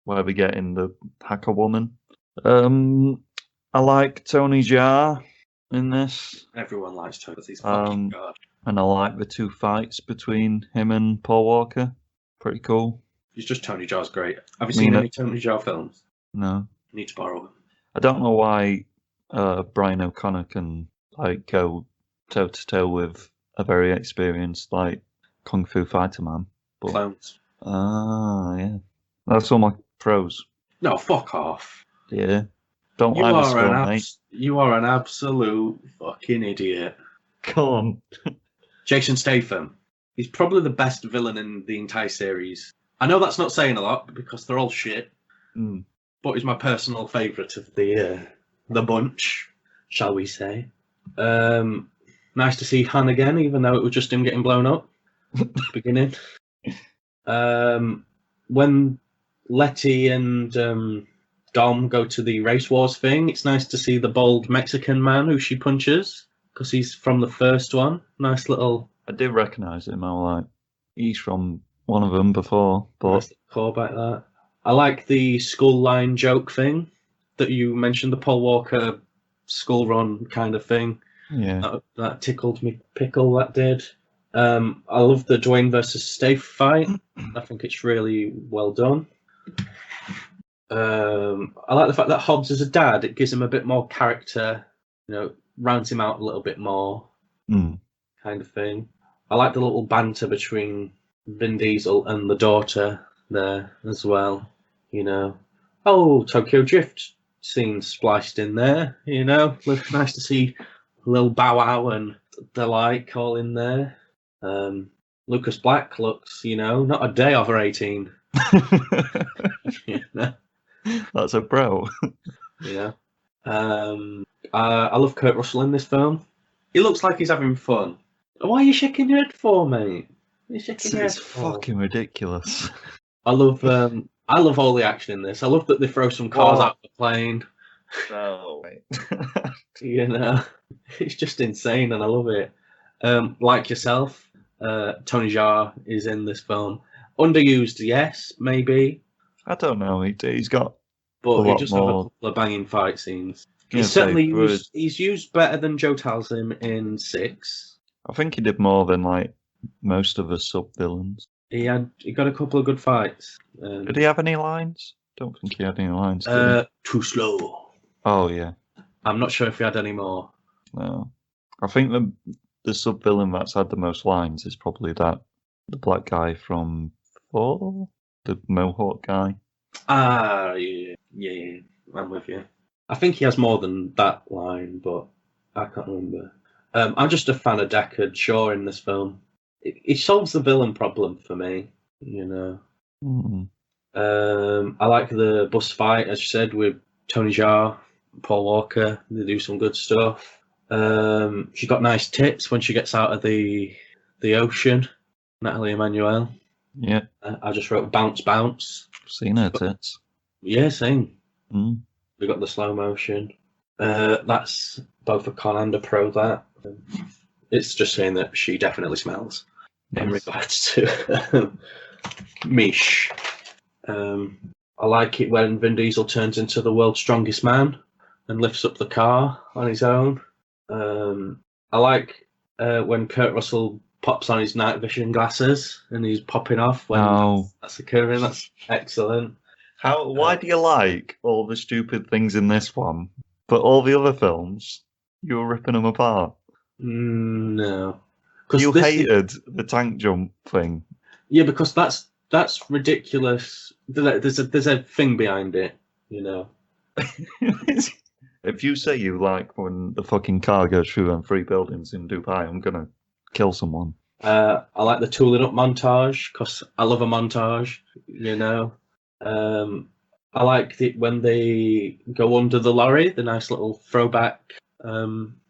S2: where we get in the hacker woman. I like Tony Jaa in this.
S3: Everyone likes Tony. He's fucking god.
S2: And I like the two fights between him and Paul Walker. Pretty cool.
S3: He's just Tony Jaa's great. Have you seen any Tony Jaa films?
S2: No.
S3: You need to borrow them.
S2: I don't know why Brian O'Connor can go toe to toe with a very experienced kung fu fighter man. But,
S3: Clones.
S2: Yeah. That's all my pros.
S3: No, fuck off.
S2: Yeah. Don't like the score, mate.
S3: You are an absolute fucking idiot.
S2: Come on.
S3: Jason Statham. He's probably the best villain in the entire series. I know that's not saying a lot because they're all shit.
S2: Mm.
S3: But he's my personal favourite of the bunch, shall we say. Nice to see Han again, even though it was just him getting blown up at the beginning. When Letty and Dom go to the race wars thing, it's nice to see the bald Mexican man who she punches, because he's from the first one. Nice little...
S2: I did recognise him. I was like, he's from one of them before. But
S3: nice callback that. I like the school line joke thing that you mentioned, the Paul Walker school run kind of thing.
S2: Yeah.
S3: That tickled me pickle, that did. I love the Dwayne versus Stath fight. I think it's really well done. I like the fact that Hobbs is a dad. It gives him a bit more character, rounds him out a little bit more, kind of thing. I like the little banter between Vin Diesel and the daughter there as well. Oh, Tokyo Drift scene spliced in there. Nice to see Lil Bow Wow and the like all in there. Lucas Black looks, not a day over 18.
S2: That's a pro.
S3: Yeah. I love Kurt Russell in this film. He looks like he's having fun. Why are you shaking your head for, mate?
S2: It's fucking ridiculous.
S3: I love all the action in this. I love that they throw some cars out of the plane.
S2: No, wait.
S3: It's just insane, and I love it. Like yourself, Tony Jaa is in this film. Underused, yes, maybe.
S2: I don't know. He's got,
S3: but he just have a couple of banging fight scenes. He's used better than Joe Talzin in 6.
S2: I think he did more than most of the sub villains.
S3: He got a couple of good fights.
S2: Did he have any lines? Don't think he had any lines.
S3: Too slow.
S2: Oh yeah.
S3: I'm not sure if he had any more.
S2: No, I think the sub villain that's had the most lines is probably the black guy from 4, the Mohawk guy.
S3: Yeah, I'm with you. I think he has more than that line, but I can't remember. I'm just a fan of Deckard Shaw in this film. He solves the villain problem for me,
S2: Mm.
S3: I like the bus fight, as you said, with Tony Jaa, Paul Walker. They do some good stuff. She got nice tits when she gets out of the ocean. Natalie Emmanuel.
S2: Yeah.
S3: I just wrote bounce, bounce.
S2: Seen her tits.
S3: Yeah, same.
S2: Mm.
S3: We got the slow motion. That's both a con and a pro. That it's just saying that she definitely smells. In regards to Mish. I like it when Vin Diesel turns into the world's strongest man and lifts up the car on his own. I like when Kurt Russell pops on his night vision glasses and he's popping off when that's occurring. That's excellent.
S2: Why do you like all the stupid things in this one, but all the other films, you were ripping them apart?
S3: No.
S2: You hated the tank jump thing.
S3: Yeah, because that's ridiculous. There's a thing behind it, you know.
S2: If you say you like when the fucking car goes through them 3 buildings in Dubai, I'm gonna kill someone.
S3: I like the tooling up montage because I love a montage, you know. I like when they go under the lorry, the nice little throwback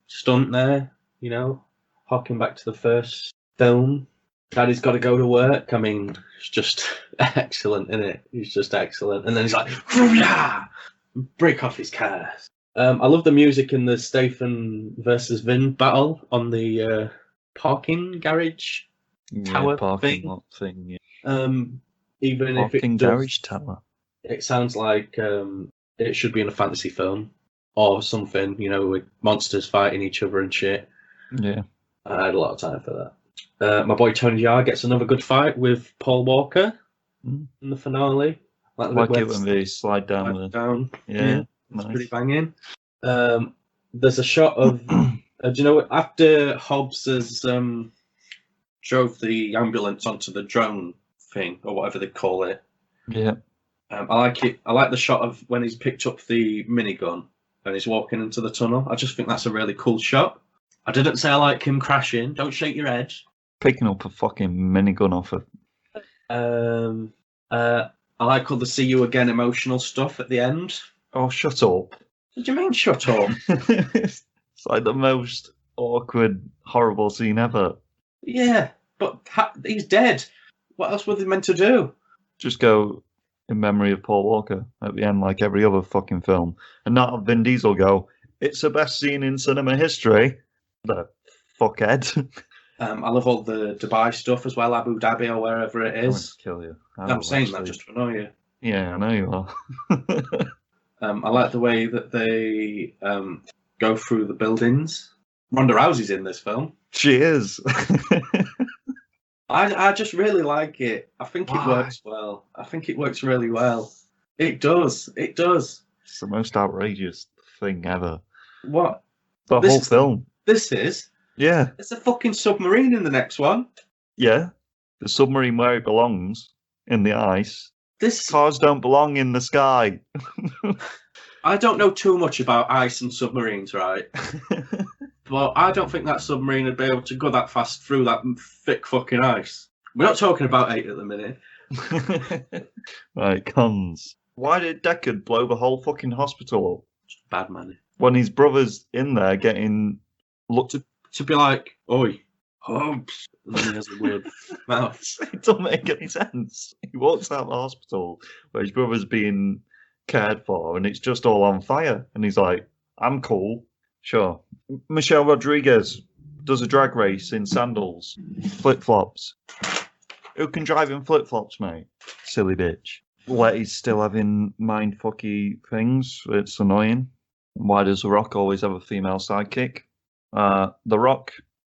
S3: stunt there, you know, harking back to the first film. Daddy's got to go to work. I mean, it's just excellent, isn't it? He's just excellent. And then he's like, yeah, break off his car. I love the music in the Statham versus Vin battle on the parking garage tower
S2: parking lot thing. Yeah.
S3: Even
S2: parking
S3: if it
S2: garage tower.
S3: It sounds like it should be in a fantasy film or something, you know, with monsters fighting each other and shit.
S2: Yeah.
S3: I had a lot of time for that. My boy Tony Jaa gets another good fight with Paul Walker in the finale.
S2: Like it when they slide down. Yeah.
S3: It's
S2: nice.
S3: pretty banging. There's a shot of, do you know, after Hobbs has drove the ambulance onto the drone thing or whatever they call it.
S2: Yeah.
S3: I like it. I like the shot of when he's picked up the minigun and he's walking into the tunnel. I just think that's a really cool shot. I didn't say I like him crashing. Don't shake your head.
S2: Picking up a fucking minigun off it.
S3: I like all the see you again emotional stuff at the end.
S2: Oh, shut up.
S3: What do you mean, shut up?
S2: It's like the most awkward, horrible scene ever.
S3: Yeah, but he's dead. What else were they meant to do?
S2: Just go in memory of Paul Walker at the end, like every other fucking film, and not have Vin Diesel go, it's the best scene in cinema history. The fuckhead.
S3: I love all the Dubai stuff as well, Abu Dhabi or wherever it is.
S2: I want to kill you.
S3: I'm saying that just to annoy you.
S2: Yeah, I know you are.
S3: I like the way that they go through the buildings. Ronda Rousey's in this film.
S2: She is.
S3: I just really like it. I think it works well. I think it works really well. It does. It does.
S2: It's the most outrageous thing ever.
S3: What?
S2: The whole film.
S3: This is?
S2: Yeah.
S3: It's a fucking submarine in the next one.
S2: Yeah. The submarine where it belongs, in the ice. Cars don't belong in the sky.
S3: I don't know too much about ice and submarines, right? But I don't think that submarine would be able to go that fast through that thick fucking ice. We're not talking about 8 at the minute.
S2: Right, cons. Why did Deckard blow the whole fucking hospital up?
S3: Just bad money.
S2: When his brother's in there getting looked at.
S3: To be like, oi, Hobbs. And then he has a weird mouth.
S2: It doesn't make any sense. He walks out of the hospital where his brother's being cared for and it's just all on fire. And he's like, I'm cool. Sure. Michelle Rodriguez does a drag race in sandals, flip-flops. Who can drive in flip-flops, mate? Silly bitch. Letty's still having mind-fucky things. It's annoying. Why does The Rock always have a female sidekick? The Rock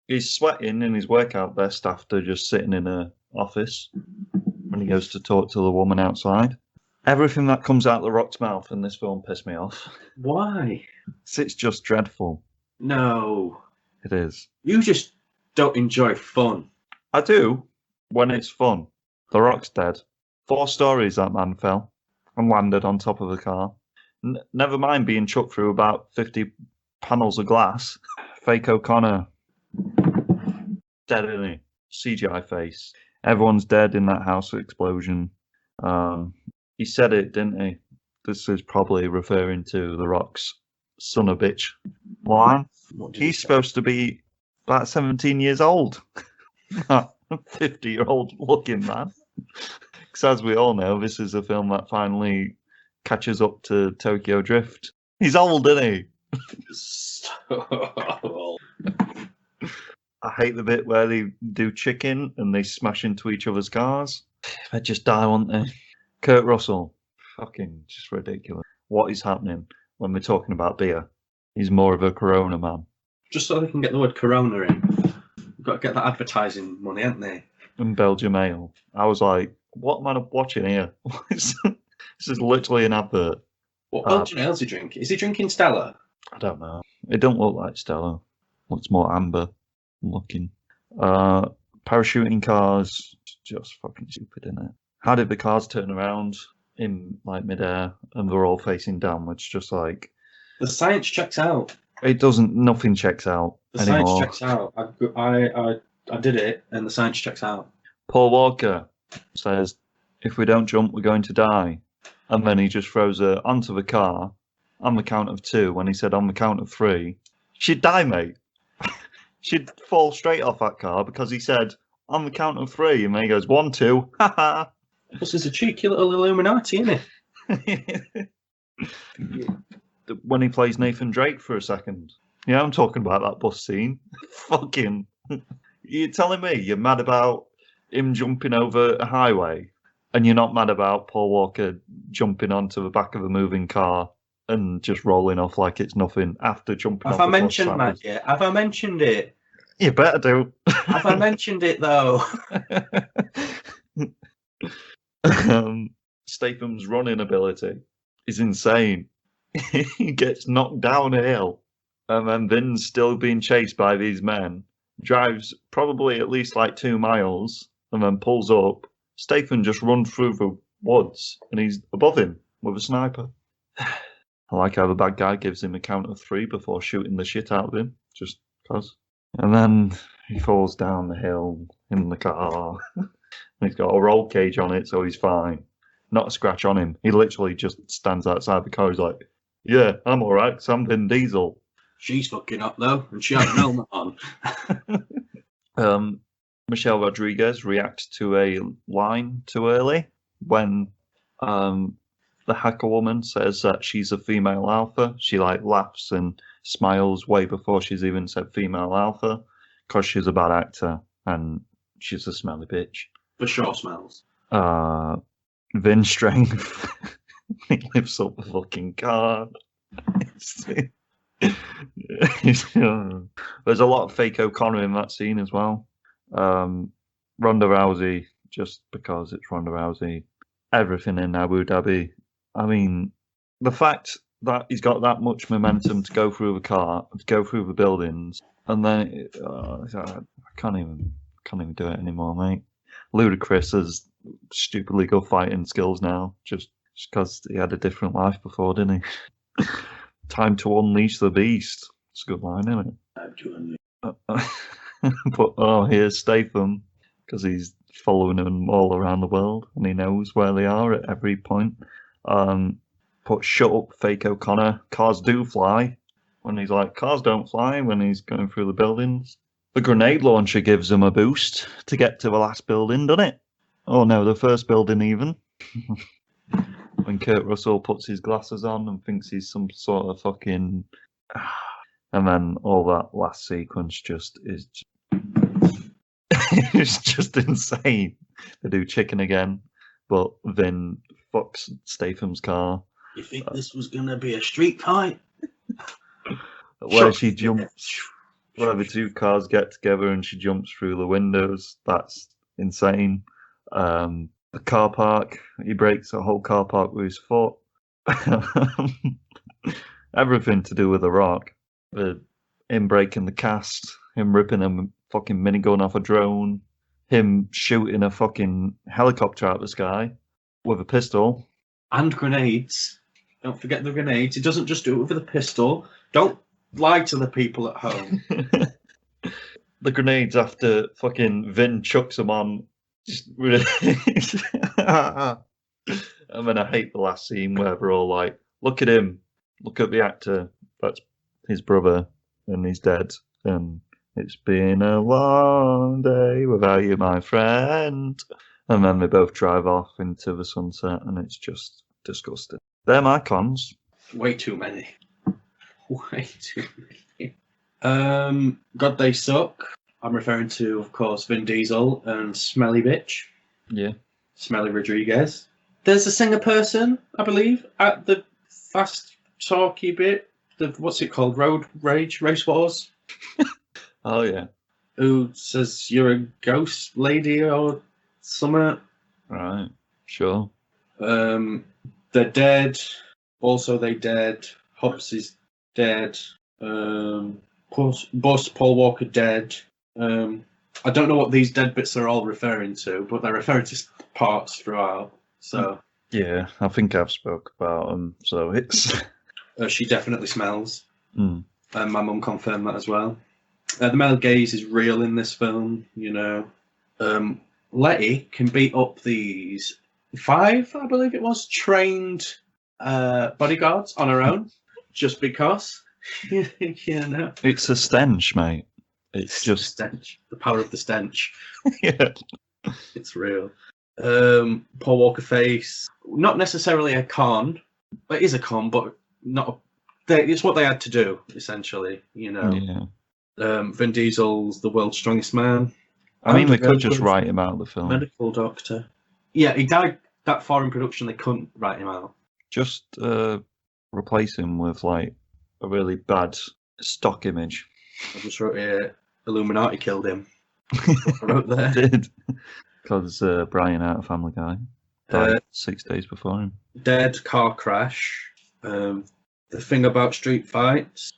S2: is sweating in his workout vest after just sitting in an office when he goes to talk to the woman outside. Everything that comes out of The Rock's mouth in this film pissed me off.
S3: Why?
S2: It's just dreadful.
S3: No.
S2: It is.
S3: You just don't enjoy fun.
S2: I do, when it's fun. The Rock's dead. 4 stories that man fell and landed on top of the car. Never mind being chucked through about 50 panels of glass. Fake O'Connor. Dead, isn't he? CGI face. Everyone's dead in that house explosion. He said it, didn't he? This is probably referring to The Rock's son of bitch line. He's supposed to be about 17 years old. Not a 50-year-old looking man. Because as we all know, this is a film that finally catches up to Tokyo Drift. He's old, isn't he?
S3: So...
S2: I hate the bit where they do chicken and they smash into each other's cars. They'd just die, wouldn't they? Kurt Russell. Fucking just ridiculous. What is happening when we're talking about beer? He's more of a Corona man.
S3: Just so they can get the word Corona in. You've got to get that advertising money, haven't they?
S2: And Belgium Ale. I was like, what am I watching here? This is literally an advert.
S3: What Belgian Ale is he drinking? Is he drinking Stella?
S2: I don't know. It don't look like Stella. Looks more amber looking. Parachuting cars. Just fucking stupid, isn't it? How did the cars turn around in like midair and they're all facing downwards? Just like
S3: the science checks out.
S2: It doesn't. Nothing checks out anymore.
S3: Science checks out. I did it, and the science checks out.
S2: Paul Walker says, "If we don't jump, we're going to die," and then he just throws her onto the car on the count of 2. When he said on the count of 3, she'd die, mate. She'd fall straight off that car because he said on the count of 3, and then he goes 1, 2, haha.
S3: This is a cheeky little Illuminati, isn't it?
S2: When he plays Nathan Drake for a second. Yeah, I'm talking about that bus scene. Fucking. You're telling me you're mad about him jumping over a highway and you're not mad about Paul Walker jumping onto the back of a moving car and just rolling off like it's nothing after jumping off.
S3: Have I mentioned that yet? Have I mentioned it?
S2: You better do.
S3: Have I mentioned it, though?
S2: Statham's running ability is insane. He gets knocked down a hill, and then Vin's still being chased by these men, drives probably at least like 2 miles, and then pulls up. Statham just runs through the woods, and he's above him with a sniper. I like how the bad guy gives him a count of 3 before shooting the shit out of him, just because. And then he falls down the hill in the car. He's got a roll cage on it, so he's fine. Not a scratch on him. He literally just stands outside the car. He's like, "Yeah, I'm all right, 'cause I'm Vin Diesel."
S3: She's fucking up, though, and she has an helmet on.
S2: Michelle Rodriguez reacts to a line too early when the hacker woman says that she's a female alpha. She like laughs and smiles way before she's even said female alpha because she's a bad actor and she's a smelly bitch.
S3: For sure smells.
S2: Vin's strength. He lifts up the fucking car. There's a lot of fake O'Connor in that scene as well. Ronda Rousey, just because it's Ronda Rousey. Everything in Abu Dhabi. I mean, the fact that he's got that much momentum to go through the car, to go through the buildings, and then I can't even do it anymore, mate. Ludacris has stupidly good fighting skills now, just because he had a different life before, didn't he? Time to unleash the beast. It's a good line, isn't it?
S3: Time to unleash.
S2: But here's Statham, because he's following them all around the world, and he knows where they are at every point. But shut up, fake O'Connor. Cars do fly. When he's like, cars don't fly, when he's going through the buildings. The grenade launcher gives him a boost to get to the last building, doesn't it? Oh no, the first building even. When Kurt Russell puts his glasses on and thinks he's some sort of fucking... And then all that last sequence just is... It's just insane. They do chicken again, but then fucks Statham's car.
S3: You think this was going to be a street fight?
S2: Where she jumps... Where the 2 cars get together and she jumps through the windows. That's insane. The car park, he breaks the whole car park with his foot. Everything to do with The Rock. Him breaking the cast, him ripping a fucking minigun off a drone, him shooting a fucking helicopter out of the sky with a pistol.
S3: And grenades. Don't forget the grenades. He doesn't just do it with a pistol. Don't lie to the people at home.
S2: The grenades after fucking Vin chucks them on. And then I hate the last scene where they're all like, look at him, look at the actor, that's his brother, and he's dead. And it's been a long day without you, my friend. And then they both drive off into the sunset, and it's just disgusting. They're my cons.
S3: Way too many. Way too many. God They Suck. I'm referring to, of course, Vin Diesel and Smelly Bitch.
S2: Yeah.
S3: Smelly Rodriguez. There's a singer person, I believe, at the fast talky bit. What's it called? Road Rage? Race Wars?
S2: Oh, yeah.
S3: Who says you're a ghost lady or something.
S2: Right. Sure.
S3: They're dead. Also, they dead. Hobbs is dead. Boss Paul Walker dead. I don't know what these dead bits are all referring to, but they're referring to parts throughout. So
S2: yeah, I think I've spoke about them. So it's
S3: she definitely smells.
S2: Mm.
S3: And my mum confirmed that as well. The male gaze is real in this film. You know, Letty can beat up these 5, I believe it was, trained bodyguards on her own, just because. You know,
S2: it's a stench, mate. It's just
S3: stench. The power of the stench.
S2: Yeah,
S3: it's real. Paul Walker face, not necessarily a con, but it is a con, but not. It's what they had to do, essentially. You know.
S2: Yeah.
S3: Vin Diesel's the world's strongest man.
S2: I mean, they could just write him out of the film.
S3: Medical doctor. Yeah, he died that far in production. They couldn't write him out.
S2: Just replace him with like a really bad stock image.
S3: I just wrote here, Illuminati killed him. I wrote there.
S2: Did because Brian out of Family Guy died 6 days before him.
S3: Dead car crash. The thing about street fights,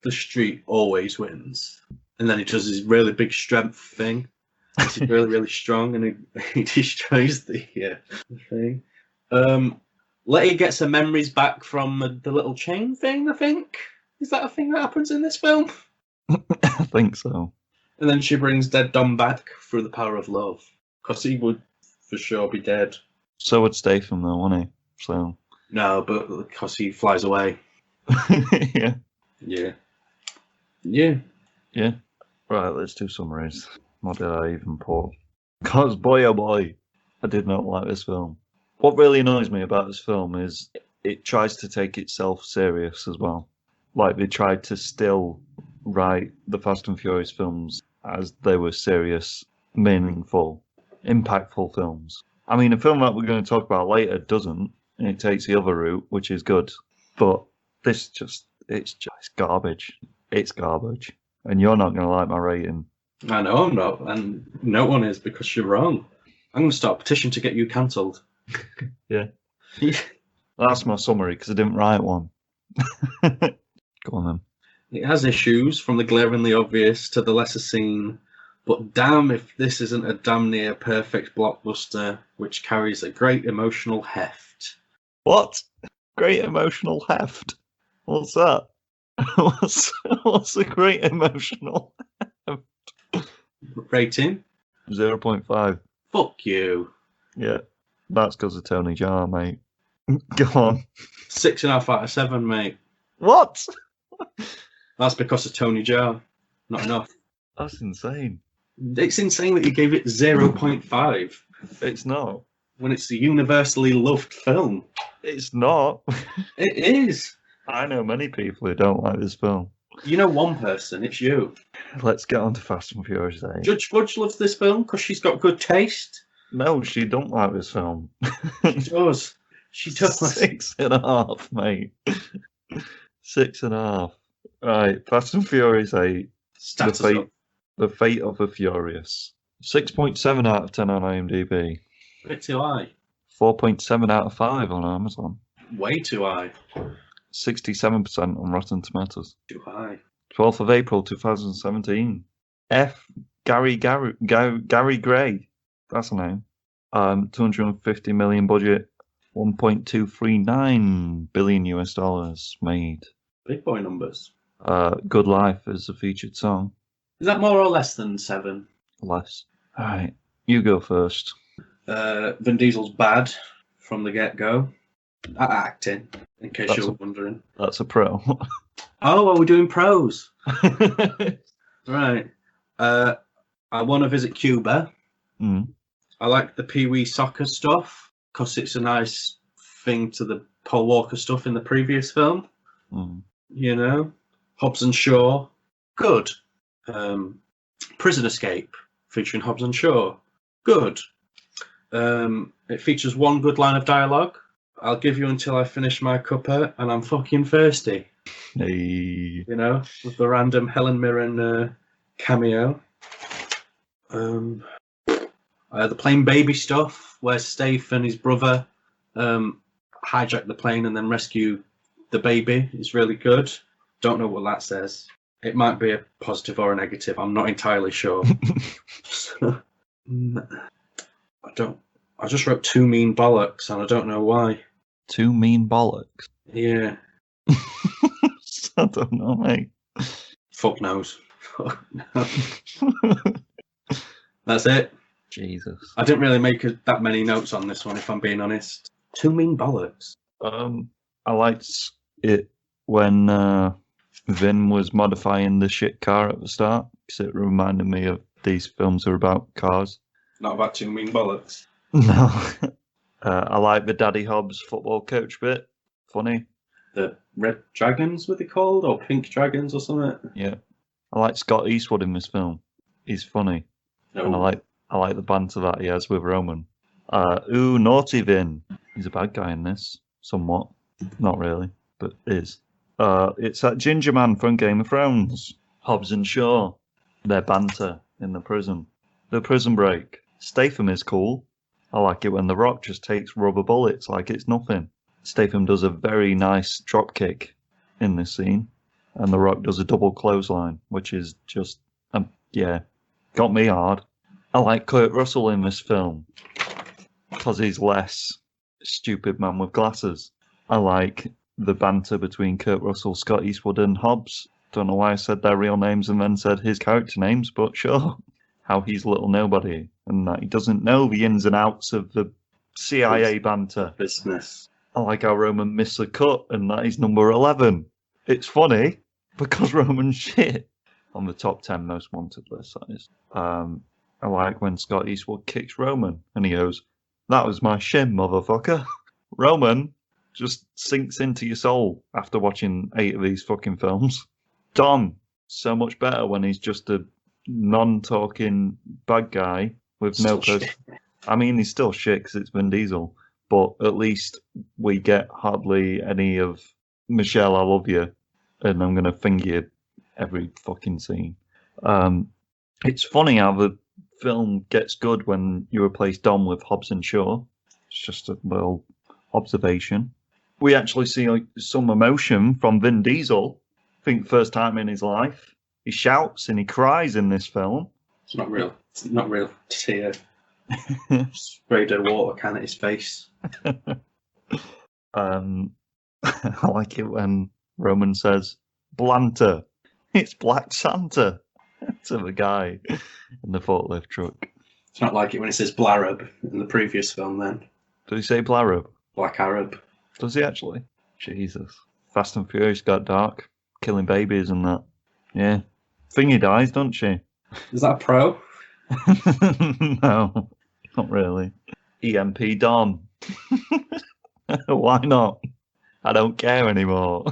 S3: the street always wins. And then he does his really big strength thing. He's really, really strong, and he destroys the thing. Letty gets her memories back from the little chain thing, I think. Is that a thing that happens in this film?
S2: I think so.
S3: And then she brings dead Dom back through the power of love. Because he would for sure be dead.
S2: So would Statham, though, wouldn't he? So.
S3: No, but because he flies away.
S2: Yeah.
S3: Yeah. Yeah.
S2: Yeah. Right, let's do summaries. What did I even put? Because, boy, oh boy, I did not like this film. What really annoys me about this film is it tries to take itself serious as well. Like, they tried to still write the Fast and Furious films as they were serious, meaningful, impactful films. I mean, a film that we're going to talk about later doesn't, and it takes the other route, which is good. But this it's just garbage. It's garbage. And you're not going to like my rating.
S3: I know I'm not, and no one is, because you're wrong. I'm going to start a petition to get you cancelled.
S2: Yeah. That's my summary, because I didn't write one. Go on then.
S3: It has issues, from the glaringly obvious to the lesser seen, but damn if this isn't a damn near perfect blockbuster which carries a great emotional heft.
S2: What? Great emotional heft? What's that? What's a great emotional heft?
S3: Rating?
S2: 0.5.
S3: Fuck you.
S2: Yeah, that's because of Tony Jaa, mate. Go on.
S3: 6.5 out of 7, mate.
S2: What?
S3: That's because of Tony Jaa. Not enough.
S2: That's insane.
S3: It's insane that you gave it 0.5.
S2: It's not.
S3: When it's a universally loved film.
S2: It's not.
S3: It is.
S2: I know many people who don't like this film.
S3: You know one person, it's you.
S2: Let's get on to Fast and Furious 8.
S3: Judge Fudge loves this film because she's got good taste.
S2: No, she don't like this film.
S3: She does. She does.
S2: 6.5, mate. 6.5. Right, Fast and Furious 8. The Fate of the Furious. 6.7 out of 10 on IMDb.
S3: Bit too high.
S2: 4.7 out of 5 on Amazon.
S3: Way too high.
S2: 67% on Rotten Tomatoes.
S3: Too high.
S2: 12th of April 2017. F. Gary Gray. That's a name. 250 million budget. 1.239 billion US dollars made.
S3: Big boy numbers.
S2: Good Life is a featured song.
S3: Is that more or less than 7?
S2: Less. Alright, you go first.
S3: Vin Diesel's bad from the get-go. At acting, in case you were wondering.
S2: That's a pro.
S3: Oh, are we doing pros? Right. I want to visit Cuba.
S2: Mm.
S3: I like the Pee Wee soccer stuff because it's a nice thing to the Paul Walker stuff in the previous film.
S2: Mm.
S3: You know, Hobbs and Shaw, good. Prison Escape, featuring Hobbs and Shaw, good. It features one good line of dialogue. I'll give you until I finish my cuppa and I'm fucking thirsty.
S2: Hey.
S3: You know, with the random Helen Mirren cameo. The plane baby stuff, where Stath and his brother hijack the plane and then rescue the baby, is really good. Don't know what that says. It might be a positive or a negative. I'm not entirely sure. I just wrote two mean bollocks, and I don't know why.
S2: Two mean bollocks?
S3: Yeah.
S2: I don't know, mate.
S3: Fuck knows. That's it.
S2: Jesus.
S3: I didn't really make that many notes on this one, if I'm being honest. Two mean bollocks.
S2: I liked it when Vin was modifying the shit car at the start, because it reminded me of these films are about cars.
S3: Not about two mean bollocks.
S2: No. I like the Daddy Hobbs football coach bit. Funny.
S3: The Red Dragons, were they called? Or Pink Dragons or something?
S2: Yeah. I like Scott Eastwood in this film. He's funny.
S3: No.
S2: And I like the banter that he has with Roman. Ooh, naughty Vin. He's a bad guy in this. Somewhat. Not really, but is. It's that ginger man from Game of Thrones. Hobbs and Shaw. Their banter in the prison. The prison break. Statham is cool. I like it when The Rock just takes rubber bullets like it's nothing. Statham does a very nice drop kick in this scene. And The Rock does a double clothesline, which is just, yeah, got me hard. I like Kurt Russell in this film because he's less stupid man with glasses. I like the banter between Kurt Russell, Scott Eastwood, and Hobbs. Don't know why I said their real names and then said his character names, but sure. How he's little nobody and that he doesn't know the ins and outs of the CIA banter.
S3: Business.
S2: I like how Roman missed the cut and that he's number 11. It's funny because Roman's shit. On the top 10 most wanted list, that is. I like when Scott Eastwood kicks Roman and he goes, "That was my shin, motherfucker." Roman just sinks into your soul after watching 8 of these fucking films. Dom, so much better when he's just a non-talking bad guy with no person. I mean, he's still shit because it's Vin Diesel, but at least we get hardly any of Michelle, I love you, and I'm going to finger you every fucking scene. It's funny how the film gets good when you replace Dom with Hobbs and Shaw. It's just a little observation. We actually see some emotion from Vin Diesel. I think first time in his life. He shouts and he cries in this film.
S3: It's not real. It's not real tear. Sprayed a water can at his face.
S2: I like it when Roman says, "Blanter, it's Black Santa," to the guy in the forklift truck.
S3: It's not like it when it says Blarab in the previous film then.
S2: Does he say Blarab?
S3: Black Arab.
S2: Does he actually? Jesus. Fast and Furious got dark. Killing babies and that. Yeah. Thingy dies, doesn't she?
S3: Is that a pro?
S2: No, not really. EMP Dom. Why not? I don't care anymore.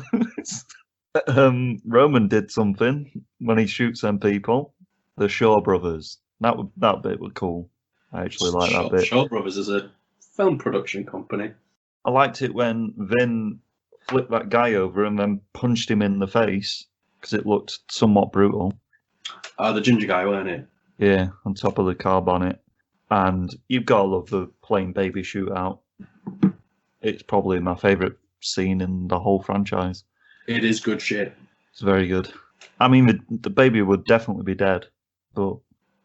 S2: Roman did something when he shoots them people. The Shaw Brothers. That bit was cool. I actually like that bit.
S3: Shaw Brothers is a film production company.
S2: I liked it when Vin flipped that guy over and then punched him in the face because it looked somewhat brutal.
S3: The ginger guy, weren't it?
S2: Yeah, on top of the car bonnet. And you've got to love the plane baby shootout. It's probably my favourite scene in the whole franchise.
S3: It is good shit.
S2: It's very good. I mean, the baby would definitely be dead, but,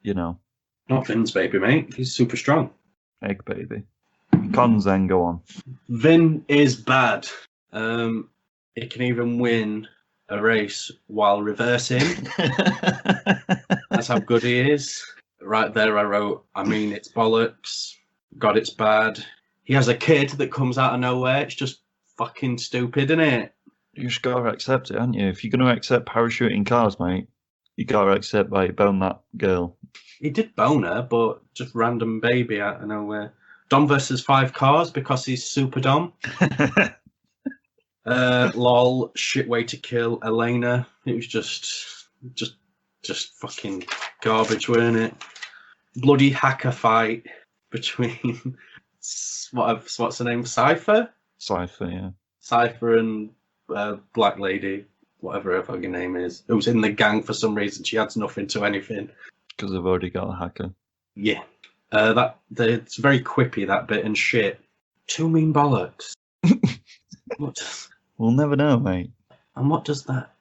S2: you know.
S3: Not Vin's baby, mate. He's super strong.
S2: Egg baby. Cons then, go on.
S3: Vin is bad. He can even win a race while reversing. That's how good he is. Right there I wrote, I mean, it's bollocks. God, it's bad. He has a kid that comes out of nowhere. It's just fucking stupid, isn't it?
S2: You just gotta accept it, haven't you? If you're gonna accept parachuting cars, mate, you gotta accept like bone that girl.
S3: He did bone her, but just random baby out of nowhere. Dom versus 5 cars because he's super Dom. Lol, shit way to kill Elena. It was just fucking garbage, weren't it? Bloody hacker fight between what's her name? Cypher,
S2: yeah.
S3: Cypher and Black Lady, whatever her fucking name is. It was in the gang for some reason. She adds nothing to anything.
S2: Because they've already got a hacker.
S3: Yeah. It's very quippy, that bit, and shit. Too mean bollocks.
S2: We'll never know, mate.
S3: And what does that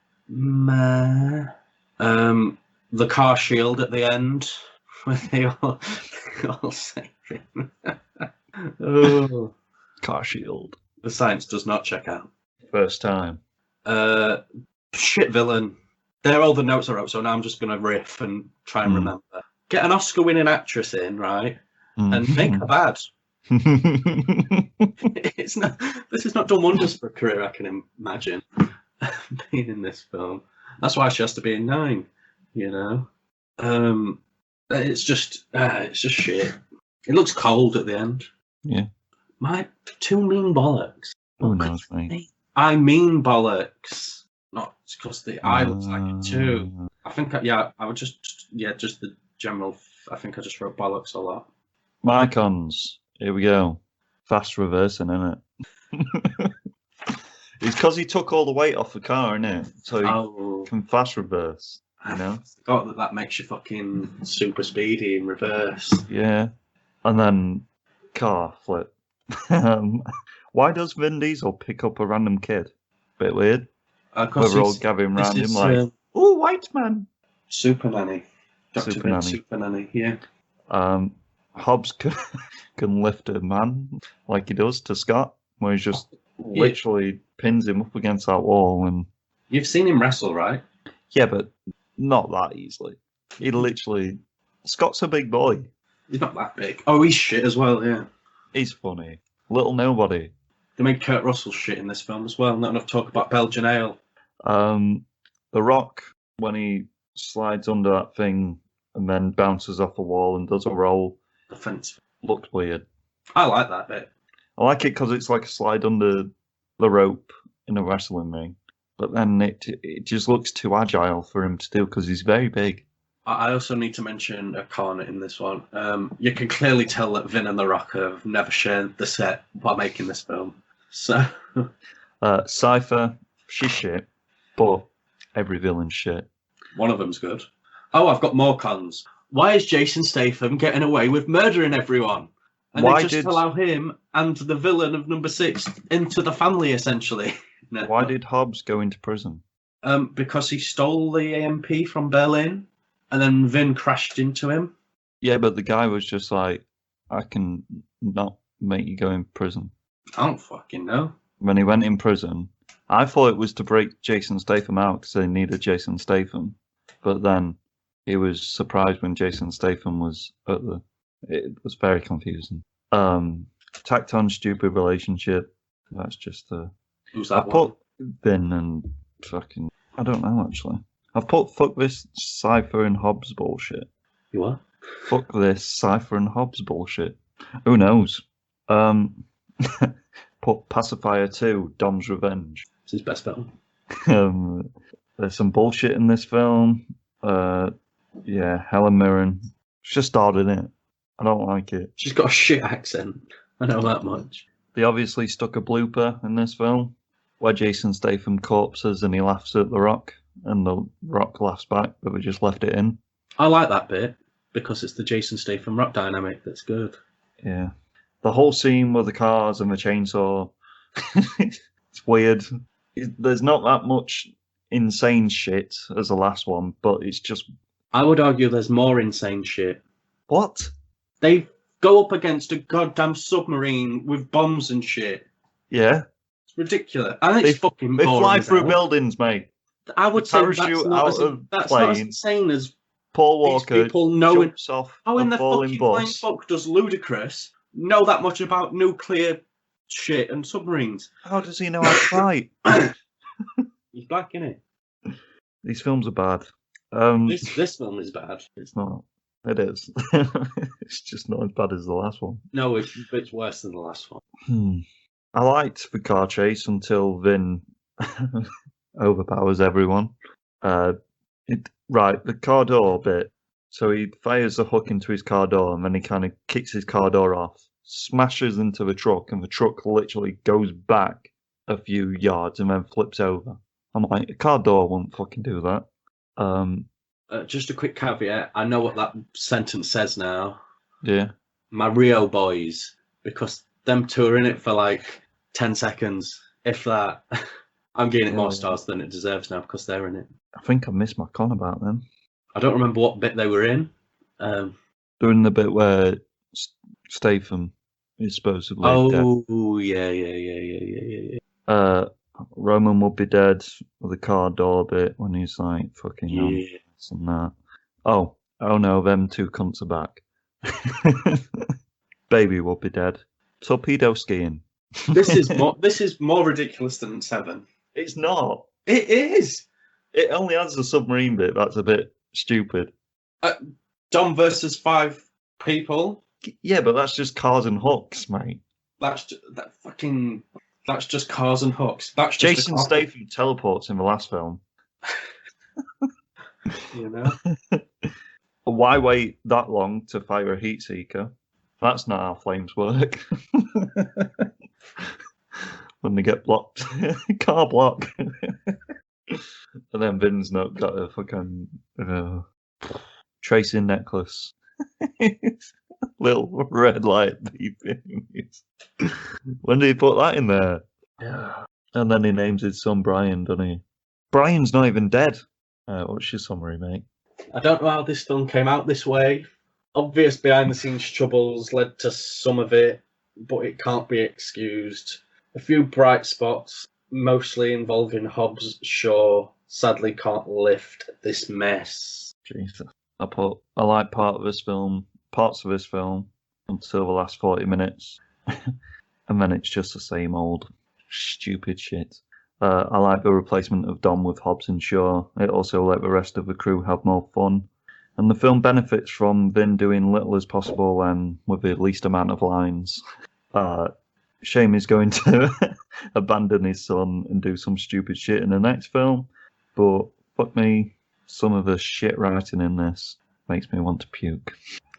S3: the car shield at the end, where they all say oh.
S2: Car shield.
S3: The science does not check out.
S2: First time.
S3: Shit villain. There, all the notes are up, so now I'm just going to riff and try and remember. Get an Oscar-winning actress in, right? And make her bad. This is not done wonders for a career, I can imagine, being in this film. That's why she has to be in 9, you know? It's just shit. It looks cold at the end.
S2: Yeah.
S3: My 2 mean bollocks.
S2: Who knows, mate?
S3: I mean bollocks. Not because the eye looks like it too. I think, I would just the general. I think I just wrote bollocks a lot.
S2: My cons. Here we go. Fast reversing, isn't it? It's because he took all the weight off the car, innit? So he can fast reverse, you know?
S3: I forgot that makes you fucking super speedy in reverse.
S2: Yeah. And then car flip. Why does Vin Diesel pick up a random kid? Bit weird. We're all gathering around him like, oh, white man.
S3: Super Nanny. Dr.
S2: Super Nanny.
S3: Super Nanny, yeah.
S2: Hobbs can lift a man like he does to Scott, where he just literally pins him up against that wall. And
S3: you've seen him wrestle, right?
S2: Yeah, but not that easily. He literally... Scott's a big boy.
S3: He's not that big. Oh, he's shit as well, yeah.
S2: He's funny. Little nobody.
S3: They made Kurt Russell shit in this film as well. Not enough talk about Belgian ale.
S2: The Rock, when he slides under that thing and then bounces off a wall and does a roll,
S3: offensive.
S2: Looked weird.
S3: I like that bit.
S2: I like it because it's like a slide under the rope in a wrestling ring. But then it just looks too agile for him to do because he's very big.
S3: I also need to mention a con in this one. You can clearly tell that Vin and The Rock have never shared the set while making this film. So,
S2: Cypher, she's shit, but every villain's shit.
S3: One of them's good. Oh, I've got more cons. Why is Jason Statham getting away with murdering everyone? And they just allow him and the villain of number 6 into the family, essentially. No.
S2: Why did Hobbs go into prison?
S3: Because he stole the AMP from Berlin, and then Vin crashed into him.
S2: Yeah, but the guy was just like, I can not make you go in prison.
S3: I don't fucking know.
S2: When he went in prison, I thought it was to break Jason Statham out because they needed Jason Statham. But then he was surprised when Jason Statham was at the... It was very confusing. Tacked on stupid relationship. That's just a...
S3: Who's that
S2: I put Vin and fucking... I don't know, actually. I've put fuck this Cypher and Hobbs bullshit.
S3: You what?
S2: Fuck this Cypher and Hobbs bullshit. Who knows? Put Pacifier 2, Dom's Revenge.
S3: It's his best film.
S2: There's some bullshit in this film. Yeah, Helen Mirren. She's just odd, isn't it? I don't like it.
S3: She's got a shit accent. I know that much.
S2: They obviously stuck a blooper in this film where Jason Statham corpses and he laughs at The Rock and The Rock laughs back, but we just left it in.
S3: I like that bit because it's the Jason Statham Rock dynamic that's good.
S2: Yeah. The whole scene with the cars and the chainsaw, it's weird. There's not that much insane shit as the last one, but it's just...
S3: I would argue there's more insane shit.
S2: What?
S3: They go up against a goddamn submarine with bombs and shit.
S2: Yeah.
S3: It's ridiculous. I think it's fucking boring.
S2: They fly through buildings, mate.
S3: I would say that's not as insane as
S2: Paul Walker
S3: people knowing.
S2: jumps off
S3: How in
S2: a
S3: the
S2: falling
S3: fucking
S2: bus.
S3: flying fuck does Ludacris know that much about nuclear shit and submarines.
S2: How does he know how to fight?
S3: He's black, innit?
S2: These films are bad.
S3: This film is bad.
S2: It's not. It is. It's just not as bad as the last one.
S3: No, it's worse than the last one.
S2: I liked the car chase until Vin overpowers everyone. The car door bit. So he fires the hook into his car door and then he kind of kicks his car door off, smashes into the truck, and the truck literally goes back a few yards and then flips over. I'm like, a car door won't fucking do that.
S3: Just a quick caveat. I know what that sentence says now.
S2: Yeah.
S3: My Rio boys, because them two are in it for like 10 seconds, if that. I'm giving it more stars than it deserves now because they're in it.
S2: I think I missed my con about them.
S3: I don't remember what bit they were in.
S2: They're in the bit where Statham is supposedly dead.
S3: Oh, yeah.
S2: Roman would be dead with the car door bit when he's like fucking
S3: Yeah.
S2: and that. Oh no, them two cunts are back. Baby will be dead. Torpedo skiing.
S3: This is more ridiculous than 7.
S2: It's not.
S3: It is.
S2: It only has the submarine bit. That's a bit stupid.
S3: Dom versus 5 people.
S2: Yeah, but that's just cars and hooks, mate.
S3: That's just cars and hooks. That's just
S2: Jason Statham teleports in the last film.
S3: You know.
S2: Why wait that long to fire a heat seeker? That's not how flames work. When they get blocked, car block. And then Vin's not got a fucking tracing necklace. Little red light beeping. When did he put that in there? Yeah. And then he names his son Brian, doesn't he? Brian's not even dead. What's your summary, mate?
S3: I don't know how this film came out this way. Obvious behind-the-scenes troubles led to some of it, but it can't be excused. A few bright spots, mostly involving Hobbs, Shaw, sadly can't lift this mess.
S2: Jesus. I like parts of this film until the last 40 minutes. And then it's just the same old stupid shit. I like the replacement of Dom with Hobbs and Shaw. It also let the rest of the crew have more fun. And the film benefits from Vin doing little as possible and with the least amount of lines. Shame he's going to abandon his son and do some stupid shit in the next film. But fuck me, some of the shit writing in this makes me want to puke.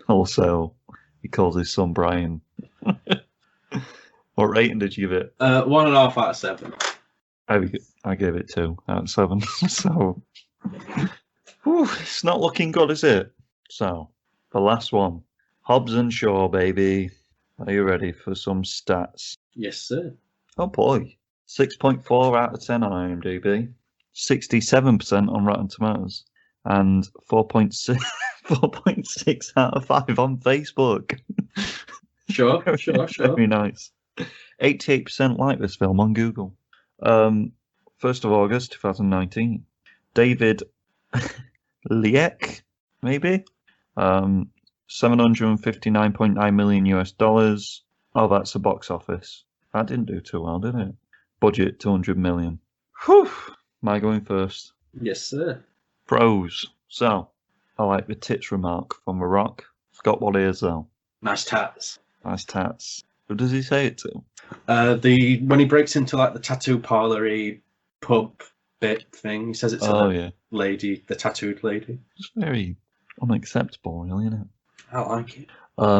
S2: Also, he calls his son Brian. What rating did you give it?
S3: 1.5 out of 7.
S2: I gave it 2 out of 7. So, it's not looking good, is it? So, the last one. Hobbs and Shaw, baby. Are you ready for some stats?
S3: Yes, sir.
S2: Oh boy. 6.4 out of 10 on IMDb. 67% on Rotten Tomatoes. And 4.6 out of 5 on Facebook.
S3: Sure.
S2: Very nice. 88% like this film on Google. 1st of August 2019. David Liek, maybe? 759.9 million US dollars. Oh, that's the box office. That didn't do too well, did it? Budget 200 million. Whew. Am I going first?
S3: Yes, sir.
S2: Pros. So, I like the tits remark from The Rock. Forgot what it is though.
S3: Nice tats.
S2: Nice tats. Who does he say it to?
S3: When he breaks into like the tattoo parlour-y pub bit thing, he says it to the lady, the tattooed lady.
S2: It's very unacceptable, really, isn't it?
S3: I like it.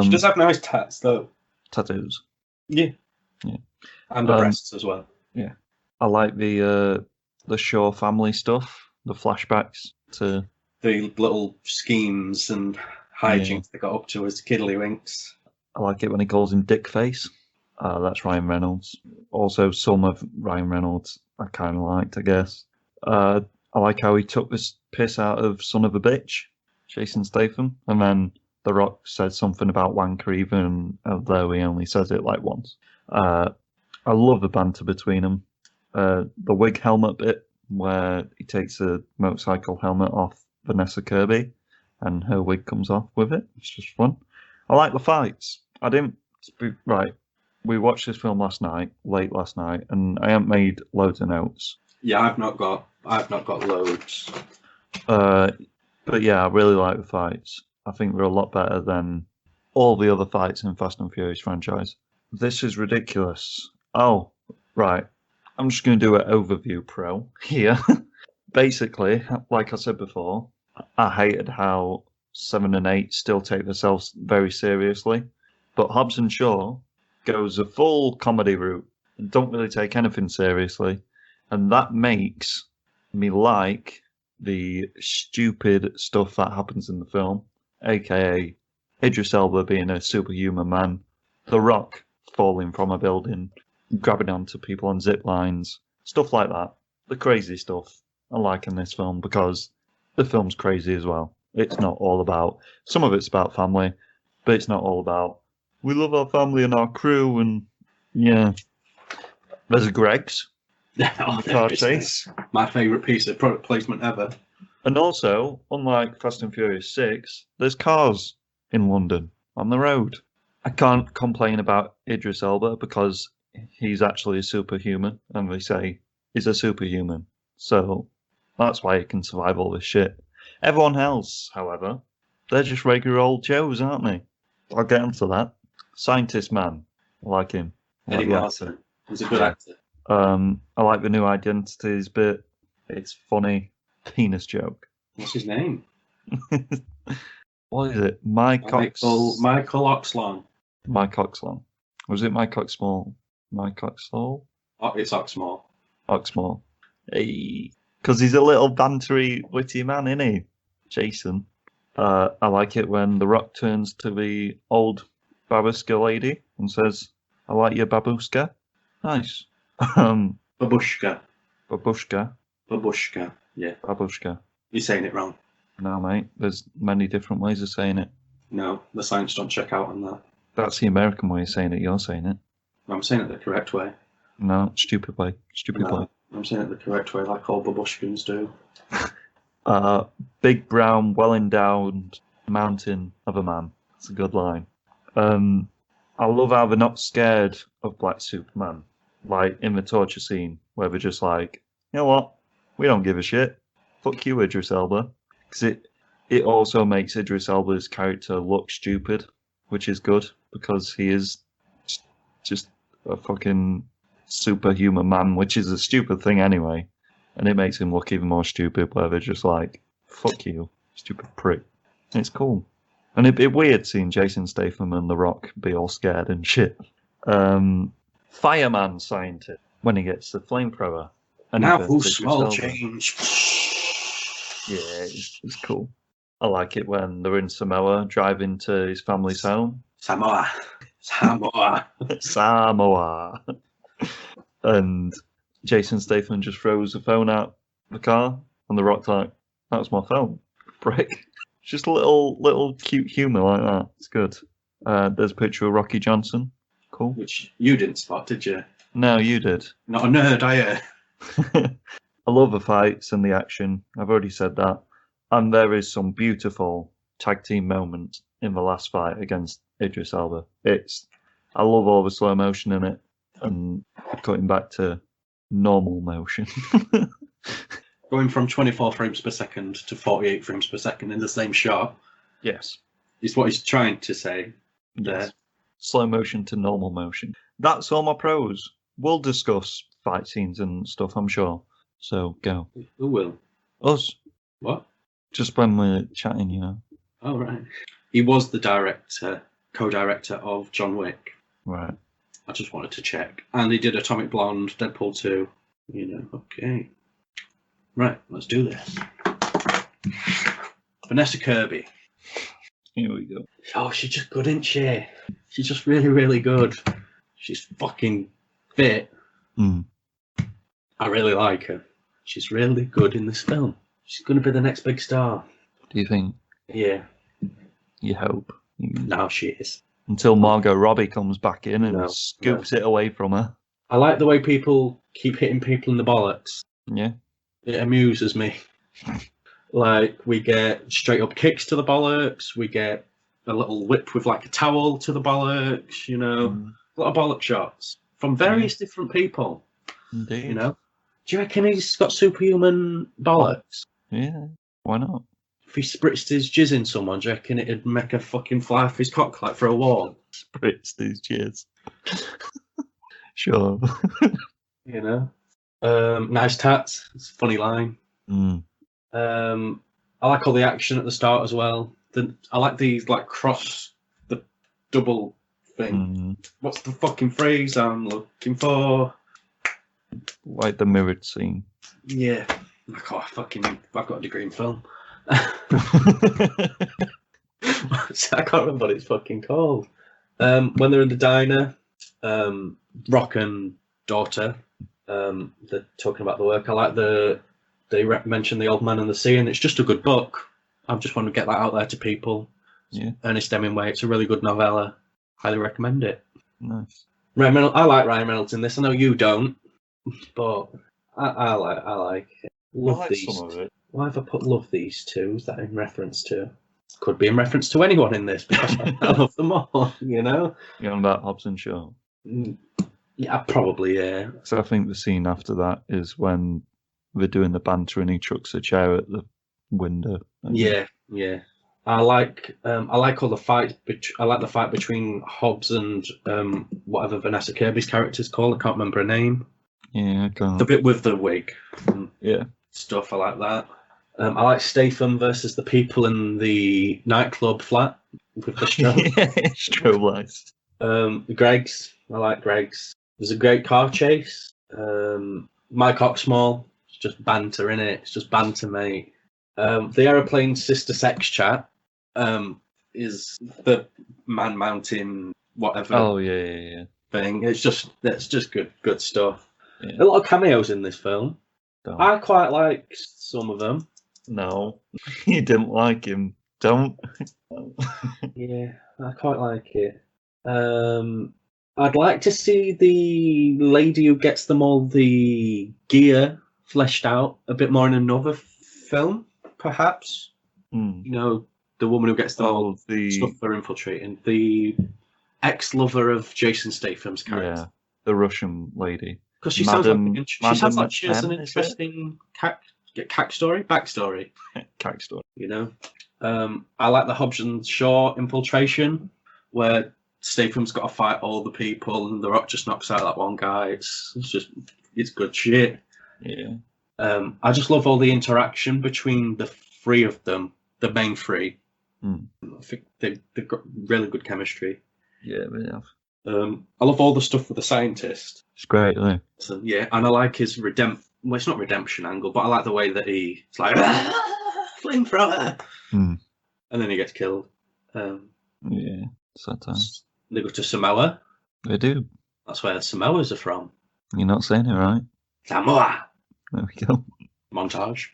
S3: She does have nice tats, though.
S2: Tattoos.
S3: Yeah. And the breasts as well.
S2: Yeah. I like the Shaw family stuff, the flashbacks to
S3: the little schemes and hijinks they got up to as Kiddlywinks.
S2: I like it when he calls him Dickface. That's Ryan Reynolds. Also, some of Ryan Reynolds I kind of liked, I guess. I like how he took this piss out of son of a bitch, Jason Statham, and then The Rock said something about wanker even though he only says it like once. I love the banter between them. The wig helmet bit where he takes a motorcycle helmet off Vanessa Kirby and her wig comes off with it. It's just fun. I like the fights. I didn't Right. We watched this film late last night, and I haven't made loads of notes.
S3: Yeah, I've not got loads.
S2: But yeah, I really like the fights. I think they're a lot better than all the other fights in Fast and Furious franchise. This is ridiculous. Oh, right. I'm just going to do an overview pro here. Basically, like I said before, I hated how 7 and 8 still take themselves very seriously. But Hobbs and Shaw goes a full comedy route and don't really take anything seriously. And that makes me like the stupid stuff that happens in the film, aka Idris Elba being a superhuman man, The Rock falling from a building, grabbing onto people on zip lines, stuff like that. The crazy stuff I like in this film because the film's crazy as well. It's not all about, some of it's about family, but it's not all about, we love our family and our crew, and yeah. There's a Greg's.
S3: Oh,
S2: Car chase.
S3: My favourite piece of product placement ever.
S2: And also, unlike Fast and Furious 6, there's cars in London on the road. I can't complain about Idris Elba because he's actually a superhuman, and they say he's a superhuman. So that's why he can survive all this shit. Everyone else, however, they're just regular old Joes, aren't they? I'll get into that. Scientist Man, I like him.
S3: Eddie Martin. He's a good actor.
S2: I like the new identities bit. It's funny. Penis joke.
S3: What's his name?
S2: What is it? Michael
S3: Oxlong.
S2: Mike Oxlong. Was it Mike Oxmall? Mike Oxall?
S3: Oh, it's Oxmall.
S2: Oxmall. Hey. Because he's a little bantery, witty man, isn't he? Jason. I like it when The Rock turns to the old babushka lady and says, I like your babushka. Nice.
S3: Babushka.
S2: Babushka.
S3: Babushka. Yeah.
S2: Babushka.
S3: You're saying it wrong.
S2: No, mate. There's many different ways of saying it.
S3: No, the science don't check out on that.
S2: That's the American way of saying it. You're saying it.
S3: I'm saying it the correct way.
S2: No, stupid way. Stupid way.
S3: I'm saying it the correct way, like all babushkins do.
S2: Big brown, well-endowed mountain of a man. That's a good line. I love how they're not scared of Black Superman. Like in the torture scene, where they're just like, you know what? We don't give a shit. Fuck you, Idris Elba. Because it also makes Idris Elba's character look stupid, which is good, because he is just a fucking superhuman man, which is a stupid thing anyway. And it makes him look even more stupid, where they're just like, fuck you, stupid prick. It's cool. And it'd be weird seeing Jason Statham and The Rock be all scared and shit. Fireman scientist, when he gets the flamethrower. And
S3: now who's small change?
S2: Yeah, it's cool. I like it when they're in Samoa, driving to his family's home.
S3: Samoa.
S2: And Jason Statham just throws the phone out the car, and The Rock's like, that's my phone, prick. Just a little cute humour like that. It's good. There's a picture of Rocky Johnson. Cool.
S3: Which you didn't spot, did you?
S2: No, you did.
S3: Not a nerd, are you?
S2: I love the fights and the action. I've already said that. And there is some beautiful tag team moments in the last fight against Idris Elba. I love all the slow motion in it and cutting back to normal motion.
S3: Going from 24 frames per second to 48 frames per second in the same shot.
S2: Yes.
S3: Is what he's trying to say there.
S2: Yes. Slow motion to normal motion. That's all my pros. We'll discuss fight scenes and stuff, I'm sure. So go.
S3: Who will?
S2: Us.
S3: What?
S2: Just when we're chatting, you know.
S3: Oh, right. He was the co-director of John Wick.
S2: Right.
S3: I just wanted to check. And he did Atomic Blonde, Deadpool 2. You know, okay. Right, let's do this. Vanessa Kirby.
S2: Here we go.
S3: Oh, she's just good, isn't she? She's just really, really good. She's fucking fit.
S2: Mm.
S3: I really like her. She's really good in this film. She's going to be the next big star.
S2: Do you think?
S3: Yeah.
S2: You hope.
S3: Now she is.
S2: Until Margot Robbie comes back in and scoops it away from her.
S3: I like the way people keep hitting people in the bollocks.
S2: Yeah.
S3: It amuses me. Like, we get straight up kicks to the bollocks, we get a little whip with like a towel to the bollocks, you know, a lot of bollock shots from various different people.
S2: Indeed.
S3: You know, do you reckon he's got superhuman bollocks?
S2: Yeah, why not?
S3: If he spritzed his jizz in someone, do you reckon it'd make a fucking fly off his cock like for a wall?
S2: Spritzed his jizz. Sure.
S3: You know, nice tats. It's a funny line. I like all the action at the start as well. I like the cross, the double thing. What's the fucking phrase I'm looking for?
S2: Like the mirrored scene.
S3: Yeah. I've got a degree in film. I can't remember what it's fucking called. When they're in the diner, Rock and daughter, they're talking about the work. I like they mention The Old Man and the Sea, and it's just a good book. I just want to get that out there to people.
S2: Yeah.
S3: Ernest Hemingway, it's a really good novella. Highly recommend it.
S2: Nice.
S3: I like Ryan Reynolds in this. I know you don't, but I like it. Love
S2: like
S3: these.
S2: some of it.
S3: Why have I put love these two? Is that in reference to? Could be in reference to anyone in this because I love them all. You know.
S2: You're on about Hobbs and Shaw.
S3: Yeah, probably. Yeah.
S2: So I think the scene after that is when they're doing the banter and he chucks a chair at the window.
S3: Yeah. I like all the fights. I like the fight between Hobbs and whatever Vanessa Kirby's character's called. I can't remember her name.
S2: Yeah, I can't.
S3: The bit with the wig.
S2: Yeah.
S3: Stuff. I like that. I like Statham versus the people in the nightclub flat with the strobe.
S2: Yeah, strobe lights.
S3: Greg's. I like Greg's. There's a great car chase. My cock's small. It's just banter, innit? It's just banter, mate. The aeroplane sister sex chat is the man mountain whatever.
S2: Oh yeah.
S3: Thing. That's just good stuff.
S2: Yeah.
S3: A lot of cameos in this film.
S2: Don't.
S3: I quite like some of them.
S2: No, you didn't like him. Don't.
S3: Yeah, I quite like it. I'd like to see the lady who gets them all the gear fleshed out a bit more in another film, perhaps. You know, the woman who gets them all the stuff they're infiltrating. The ex-lover of Jason Statham's character.
S2: Yeah, the Russian lady.
S3: Because she sounds like she has an interesting backstory. You know, I like the Hobbs and Shaw infiltration, where Statham's got to fight all the people, and The Rock just knocks out that one guy. It's good shit.
S2: Yeah.
S3: I just love all the interaction between the three of them, the main three. I think they've got really good chemistry.
S2: Yeah, they have.
S3: I love all the stuff with the scientist.
S2: It's great, isn't it?
S3: So, yeah, and I like his well, it's not redemption angle, but I like the way that it's like flamethrower, and then he gets killed.
S2: Yeah, sometimes
S3: they go to Samoa.
S2: They do.
S3: That's where the Samoas are from.
S2: You're not saying it right.
S3: Samoa.
S2: There we go.
S3: Montage.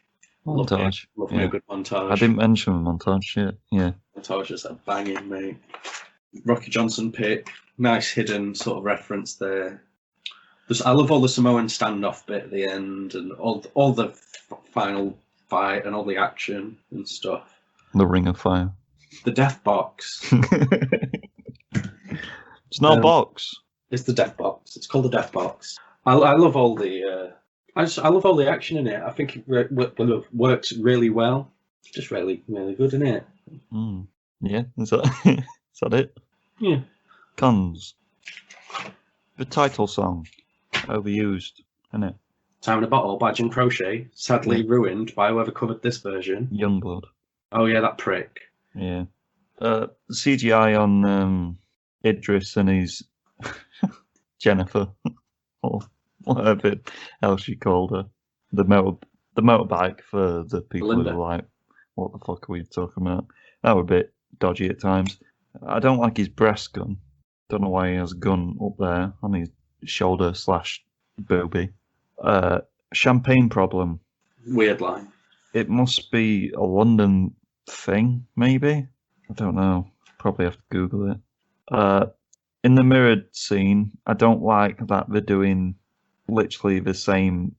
S3: Love me a good montage.
S2: I didn't mention montage shit. Yeah.
S3: Montages are banging, mate. Rocky Johnson pick. Nice hidden sort of reference there. I love all the Samoan standoff bit at the end and all the final fight and all the action and stuff.
S2: The Ring of Fire.
S3: The Death Box.
S2: It's not a box.
S3: It's the Death Box. It's called the Death Box. I love all the. I love all the action in it. I think it works really well. It's just really, really good, isn't it?
S2: Yeah. Is that it?
S3: Yeah.
S2: Cons. The title song. Overused, isn't it?
S3: Time in a Bottle by Jim Croce. Sadly ruined by whoever covered this version.
S2: Youngblood.
S3: Oh yeah, that prick.
S2: Yeah. CGI on Idris and his Jennifer, or whatever else you called her. The motorbike for the people
S3: Linda.
S2: who are like, what the fuck are we talking about? That was a bit dodgy at times. I don't like his breast gun. Don't know why he has a gun up there on his shoulder / booby. Champagne problem.
S3: Weird line.
S2: It must be a London thing, maybe? I don't know. Probably have to Google it. In the mirrored scene, I don't like that they're doing literally the same,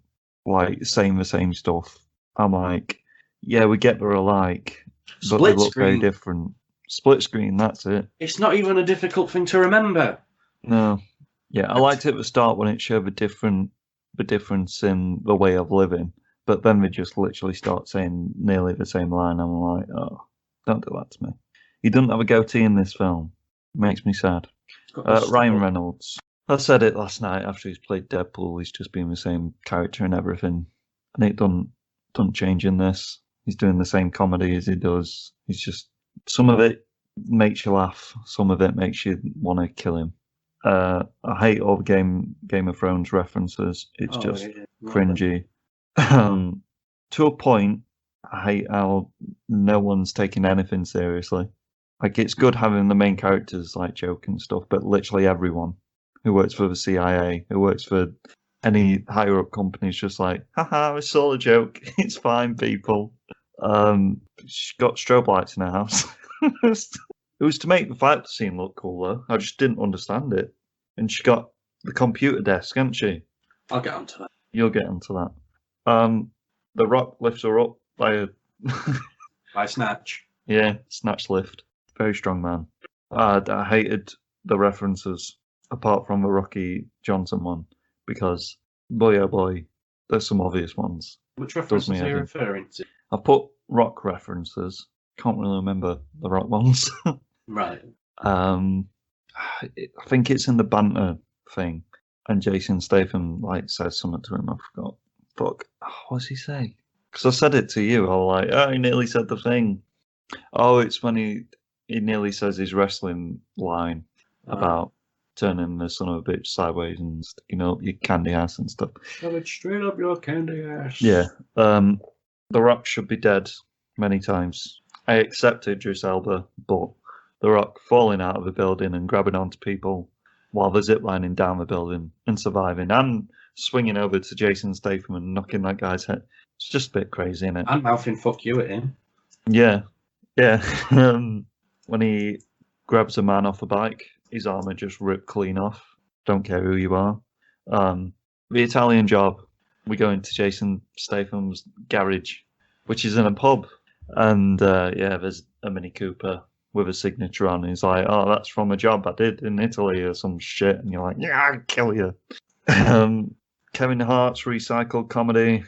S2: saying the same stuff. I'm like, yeah, we get they're alike, but they look very different. split screen, that's it.
S3: It's not even a difficult thing to remember.
S2: No. Yeah, I liked it at the start when it showed the difference in the way of living, but then they just literally start saying nearly the same line. I'm like, oh, don't do that to me. He doesn't have a goatee in this film. It makes me sad. Ryan Reynolds. I said it last night after he's played Deadpool. He's just been the same character and everything, and it doesn't change in this. He's doing the same comedy as he does. He's just, some of it makes you laugh, some of it makes you want to kill him. I hate all the Game of Thrones references. It's just cringy. To a point, I hate how no one's taking anything seriously. Like, it's good having the main characters like joke and stuff, but literally everyone who works for the CIA, who works for any higher up companies, just like, haha, it's all a joke. It's fine, people. She got strobe lights in her house. It was to make the fight scene look cooler. I just didn't understand it. And she got the computer desk, hasn't she?
S3: I'll get onto that.
S2: You'll get onto that. The Rock lifts her up by a
S3: by snatch.
S2: Yeah, snatch lift. Very strong man. I hated the references, apart from the Rocky Johnson one, because boy oh boy, there's some obvious ones.
S3: Which references are you referring to?
S2: I put Rock references. Can't really remember the Rock ones.
S3: Right.
S2: I think it's in the banter thing, and Jason Statham says something to him. I forgot. Fuck. What does he say? Because I said it to you. I was like, oh, he nearly said the thing. Oh, it's when he nearly says his wrestling line about turning the son of a bitch sideways and sticking up your candy ass and stuff.
S3: Shove it straight up your candy ass.
S2: Yeah. The Rock should be dead many times. I accept Idris Elba, but The Rock falling out of a building and grabbing onto people while they're ziplining down the building and surviving, and swinging over to Jason Statham and knocking that guy's head. It's just a bit crazy, isn't it?
S3: And mouthing "fuck you" at him.
S2: Yeah. When he grabs a man off a bike, his armor just ripped clean off. Don't care who you are. The Italian Job. We go into Jason Statham's garage, which is in a pub, and there's a Mini Cooper with a signature on. He's like, oh, that's from a job I did in Italy or some shit. And you're like, yeah, I'll kill you. Kevin Hart's recycled comedy.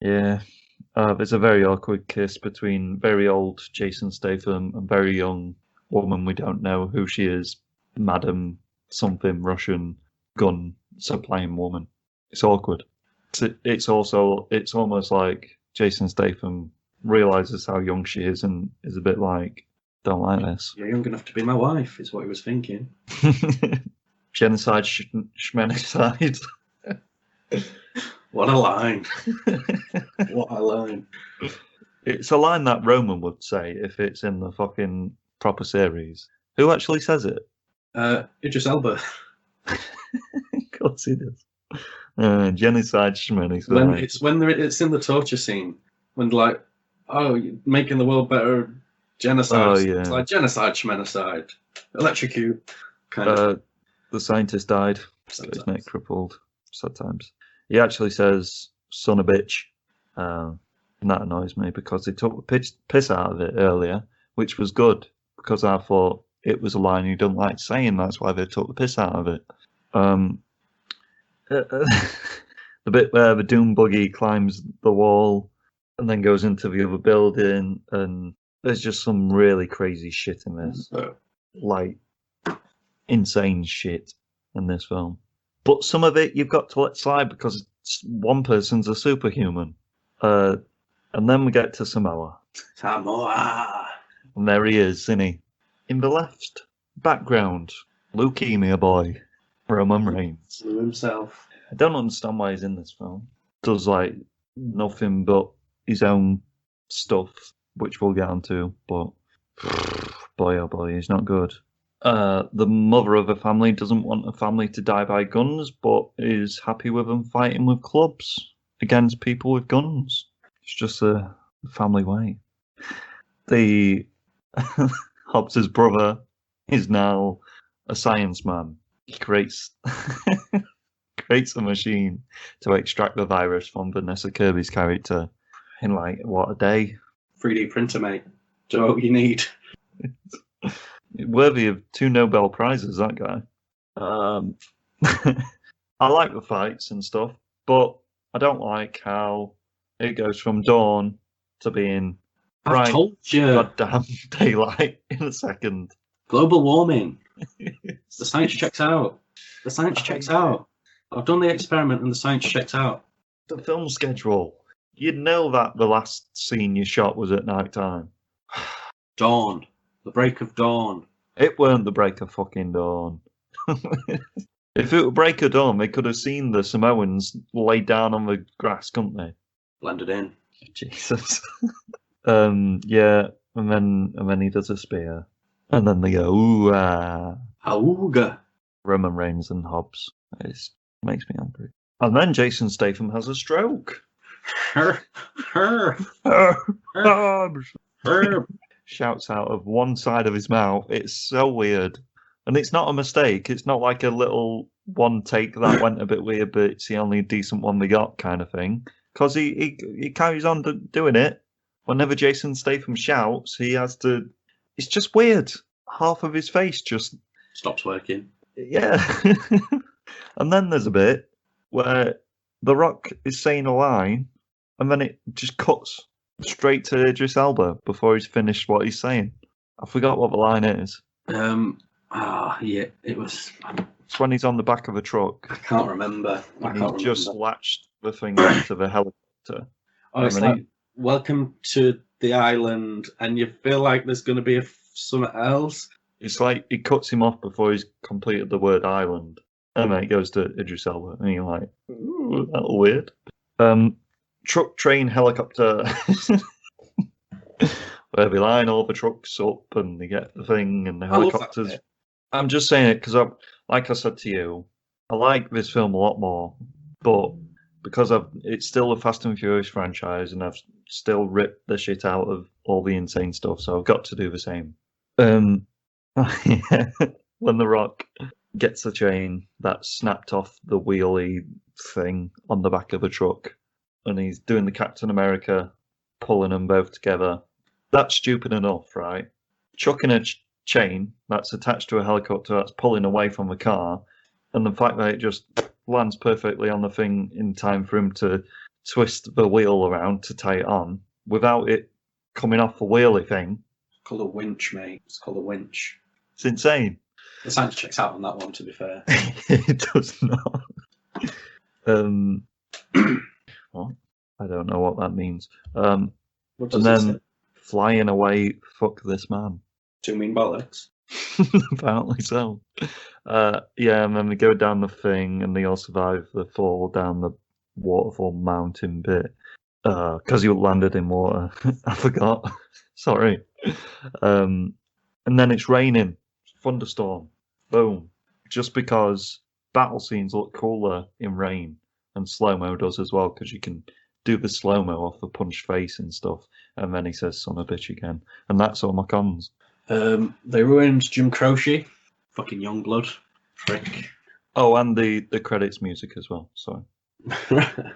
S2: Yeah. There's a very awkward kiss between very old Jason Statham and very young woman. We don't know who she is. Madam something Russian gun supplying woman. It's awkward. It's almost like Jason Statham realizes how young she is and is a bit like, don't like this.
S3: You're young enough to be my wife, is what he was thinking.
S2: Genocide, schmenicide.
S3: What a line. What a line.
S2: It's a line that Roman would say if it's in the fucking proper series. Who actually says it?
S3: Idris Elba.
S2: Of course he does. Genocide, schmenicide.
S3: When it's in the torture scene, when they're like, oh, you're making the world better. Genocide.
S2: Oh, yeah.
S3: It's like genocide, schmenicide. Electrocute. Kind of.
S2: The scientist died. Got his neck crippled. Sad times. He actually says, son of a bitch. And that annoys me because they took the piss out of it earlier, which was good because I thought it was a line you don't like saying. That's why they took the piss out of it. The bit where the Doom Buggy climbs the wall and then goes into the other building, and there's just some really crazy shit in this. Like, insane shit in this film. But some of it you've got to let slide because one person's a superhuman. And then we get to Samoa. And there he is, isn't he? In the left background, leukemia boy, Roman Reigns.
S3: Blew himself.
S2: I don't understand why he's in this film. Does nothing but his own stuff, which we'll get onto, but boy oh boy, he's not good. The mother of a family doesn't want a family to die by guns, but is happy with them fighting with clubs against people with guns. It's just a family way. The Hobbs' brother is now a science man. He creates a machine to extract the virus from Vanessa Kirby's character in a day.
S3: 3D printer, mate. Do what you need.
S2: Worthy of 2 Nobel Prizes, that guy. I like the fights and stuff, but I don't like how it goes from dawn to being
S3: I've told you.
S2: goddamn daylight in a second.
S3: Global warming. The science checks out. The science checks out. I've done the experiment and the science checks out.
S2: The film schedule. You'd know that the last scene you shot was at night time.
S3: Dawn. The break of dawn.
S2: It weren't the break of fucking dawn. If it were break of dawn, they could have seen the Samoans lay down on the grass, couldn't they?
S3: Blended in.
S2: Jesus. Yeah, and then he does a spear. And then they go, ooh, ah.
S3: Auga.
S2: Roman Reigns and Hobbs. It makes me angry. And then Jason Statham has a stroke. Hobbs! Shouts out of one side of his mouth. It's so weird. And it's not a mistake. It's not like a little one take that went a bit weird, but it's the only decent one they got kind of thing. Because he carries on doing it. Whenever Jason Statham shouts, he has to... It's just weird. Half of his face just...
S3: Stops working.
S2: Yeah. And then there's a bit where The Rock is saying a line, and then it just cuts straight to Idris Elba before he's finished what he's saying. I forgot what the line is.
S3: Yeah, it was...
S2: It's when he's on the back of a truck.
S3: I can't remember.
S2: He's just latched the thing onto the helicopter.
S3: Oh, it's like, welcome to the island, and you feel like there's going to be something else.
S2: It's like he cuts him off before he's completed the word island. And then it goes to Idris Elba, and you're like, ooh, that's weird. Truck, train, helicopter. Where they line all the trucks up and they get the thing and the helicopters. I'm just saying it because, like I said to you, I like this film a lot more, but because it's still a Fast and Furious franchise and I've still ripped the shit out of all the insane stuff, so I've got to do the same. When The Rock gets the chain that snapped off the wheelie thing on the back of a truck and he's doing the Captain America, pulling them both together, that's stupid enough, right? Chucking a chain that's attached to a helicopter that's pulling away from the car, and the fact that it just lands perfectly on the thing in time for him to twist the wheel around to tie it on without it coming off the wheelie thing.
S3: It's called a winch, mate. It's called a winch.
S2: It's insane.
S3: The science checks out on that one, to be fair.
S2: It does not. What? I don't know what that means.
S3: What does
S2: and
S3: it
S2: then
S3: say?
S2: Flying away, fuck this man.
S3: Do you mean bollocks?
S2: Apparently so. Yeah, and then they go down the thing and they all survive the fall down the waterfall mountain bit. Because you landed in water. I forgot. Sorry. And then it's raining. Thunderstorm. Boom. Just because battle scenes look cooler in rain. And slow-mo does as well, because you can do the slow-mo off the punched face and stuff. And then he says son of a bitch again. And that's all my cons.
S3: They ruined Jim Croce. Fucking Youngblood. Prick.
S2: Oh, and the credits music as well. Sorry.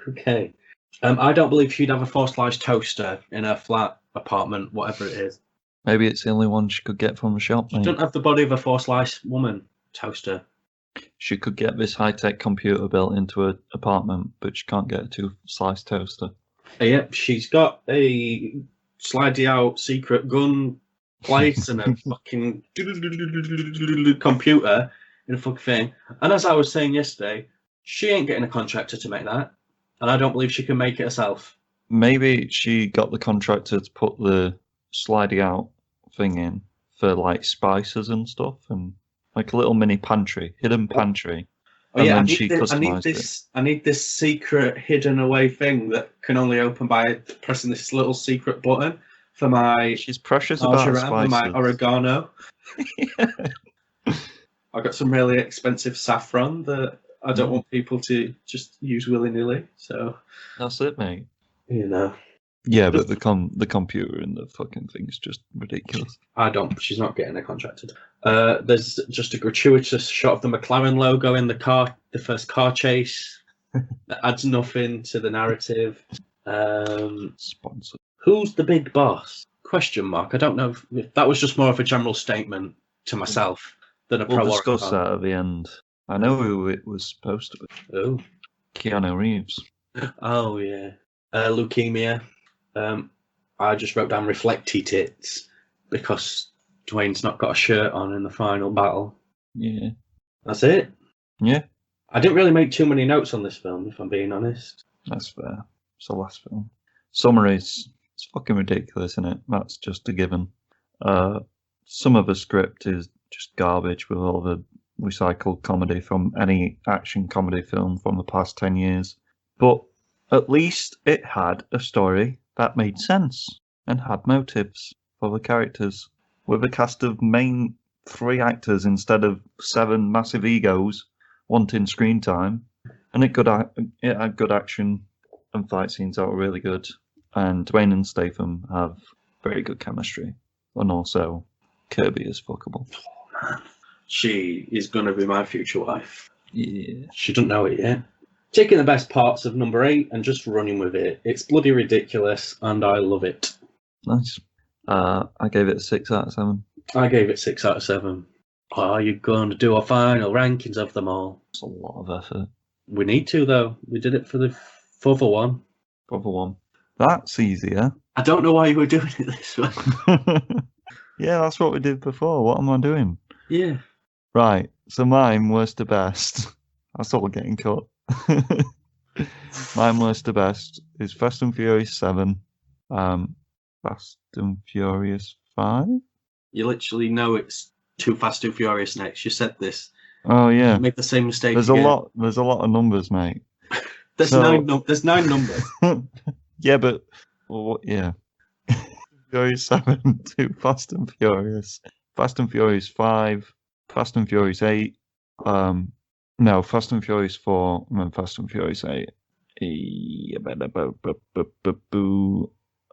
S3: Okay. I don't believe she'd have a 4-slice toaster in her flat, apartment, whatever it is.
S2: Maybe it's the only one she could get from a shop, mate.
S3: She doesn't have the body of a 4-slice woman. Toaster.
S2: She could get this high-tech computer built into her apartment, but she can't get a 2-slice toaster.
S3: Yep, she's got a slidey-out secret gun place and a fucking computer in a fucking thing. And as I was saying yesterday, she ain't getting a contractor to make that. And I don't believe she can make it herself.
S2: Maybe she got the contractor to put the slidey-out thing in for, like, spices and stuff, and like a little mini pantry, hidden pantry.
S3: Oh,
S2: and
S3: yeah,
S2: then she customized it.
S3: I need this secret hidden away thing that can only open by pressing this little secret button for my
S2: She's precious about
S3: marjoram
S2: spices.
S3: and my oregano.
S2: Yeah.
S3: I got some really expensive saffron that I don't want people to just use willy-nilly. So
S2: That's it, mate.
S3: you know,
S2: Yeah, but the computer and the fucking thing's just ridiculous.
S3: she's not getting a contracted. There's just a gratuitous shot of the McLaren logo in the first car chase. That adds nothing to the narrative.
S2: Sponsored.
S3: Who's the big boss? question mark. I don't know if that was just more of a general statement to myself than a pro
S2: We'll
S3: or a
S2: discuss
S3: con.
S2: that at the end. I know who it was supposed to be.
S3: Oh.
S2: Keanu Reeves.
S3: Oh, yeah. Leukemia. I just wrote down reflecty tits because Dwayne's not got a shirt on in the final battle.
S2: Yeah.
S3: That's it.
S2: Yeah.
S3: I didn't really make too many notes on this film, if I'm being honest.
S2: That's fair. It's the last film. Summaries. It's fucking ridiculous, isn't it? That's just a given. Some of the script is just garbage with all the recycled comedy from any action comedy film from the past 10 years. But at least it had a story that made sense and had motives for the characters. With a cast of main 3 actors instead of 7 massive egos wanting screen time. And it had good action and fight scenes that were really good. And Dwayne and Statham have very good chemistry. And also, Kirby is fuckable.
S3: Oh, man. She is going to be my future wife.
S2: Yeah.
S3: She doesn't know it yet. Taking the best parts of number 8 and just running with it. It's bloody ridiculous, and I love it.
S2: Nice. I gave it a 6 out of 7.
S3: I gave it 6 out of 7. Are you going to do a final rankings of them all?
S2: It's a lot of effort.
S3: We need to, though. We did it for the other one.
S2: Proper one. That's easier.
S3: I don't know why you were doing it this way.
S2: Yeah, that's what we did before. What am I doing?
S3: Yeah.
S2: Right. So mine worst to best. That's all getting cut. Mine worst to best is Fast and Furious 7. Fast and Furious 5.
S3: You literally know it's Too Fast, Too Furious next. You said this.
S2: Oh yeah.
S3: You make the same mistake
S2: There's
S3: again.
S2: a lot of numbers, mate.
S3: There's 9 numbers.
S2: Yeah, but yeah. Furious 7, Too Fast and Furious. Fast and Furious 5, Fast and Furious 8. No, Fast and Furious 4, and then Fast and Furious 8.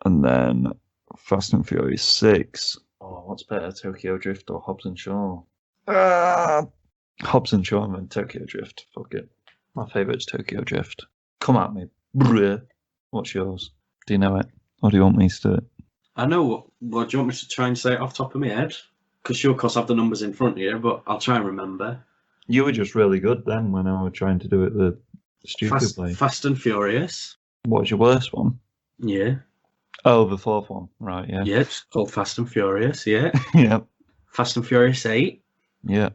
S2: And then Fast and Furious 6. Oh, what's better, Tokyo Drift or Hobbs and Shaw? Hobbs and Shaw and then Tokyo Drift. Fuck it. My favourite's Tokyo Drift. Come at me. Bruh. What's yours? Do you know it? Or do you want me to do it?
S3: I know. Well, do you want me to try and say it off the top of my head? Because you, of course, have the numbers in front of you, but I'll try and remember.
S2: You were just really good then when I was trying to do it the stupid way.
S3: Fast and Furious.
S2: What was your worst one?
S3: Yeah.
S2: Oh, the 4th one. Right, yeah.
S3: Yeah, it's called Fast and Furious, yeah.
S2: Yep.
S3: Fast and Furious 8.
S2: Yeah.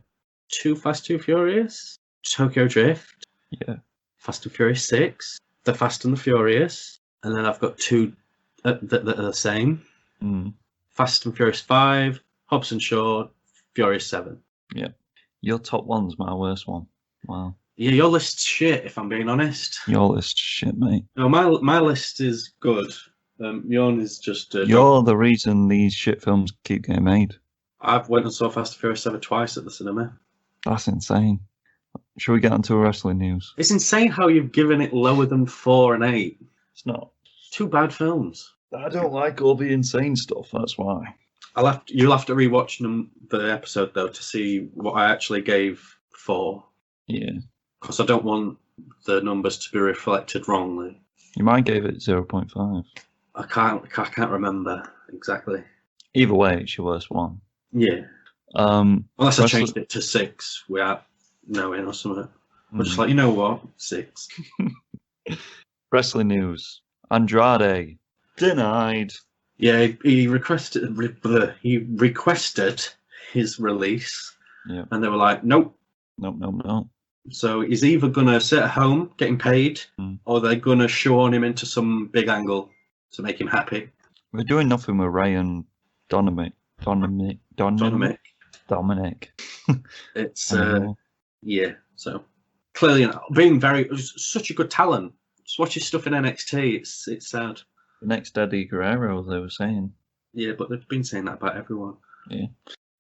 S3: Too Fast, Too Furious. Tokyo Drift.
S2: Yeah.
S3: Fast and Furious 6. The Fast and the Furious. And then I've got 2 that are the same.
S2: Mm.
S3: Fast and Furious 5. Hobbs and Shaw. Furious 7.
S2: Yeah. Your top one's my worst one. Wow.
S3: Yeah, your list's shit, if I'm being honest.
S2: Your list shit, mate.
S3: No, my list is good. Yours is just...
S2: You're the reason these shit films keep getting made.
S3: I've went and saw Fast and Furious 7 twice at the cinema.
S2: That's insane. Should we get onto wrestling news?
S3: It's insane how you've given it lower than 4 and 8.
S2: It's not.
S3: 2 bad films.
S2: I don't like all the insane stuff, that's why.
S3: You'll have to rewatch the episode, though, to see what I actually gave 4.
S2: Yeah.
S3: Because I don't want the numbers to be reflected wrongly.
S2: You might give it 0.5.
S3: I can't remember exactly.
S2: Either way, it's your worst one.
S3: Yeah. Unless I changed it to 6 without knowing or something. I'm just like, you know what? 6.
S2: Wrestling news. Andrade denied.
S3: Yeah, he requested his release.
S2: Yeah.
S3: And they were like, nope.
S2: Nope.
S3: So he's either going to sit at home getting paid, or they're going to shoehorn him into some big angle to make him happy.
S2: We're doing nothing with Ray and Dominic.
S3: It's, yeah, so clearly being such a good talent. Just watch his stuff in NXT, it's sad.
S2: The next Eddie Guerrero, they were saying.
S3: Yeah, but they've been saying that about everyone.
S2: Yeah.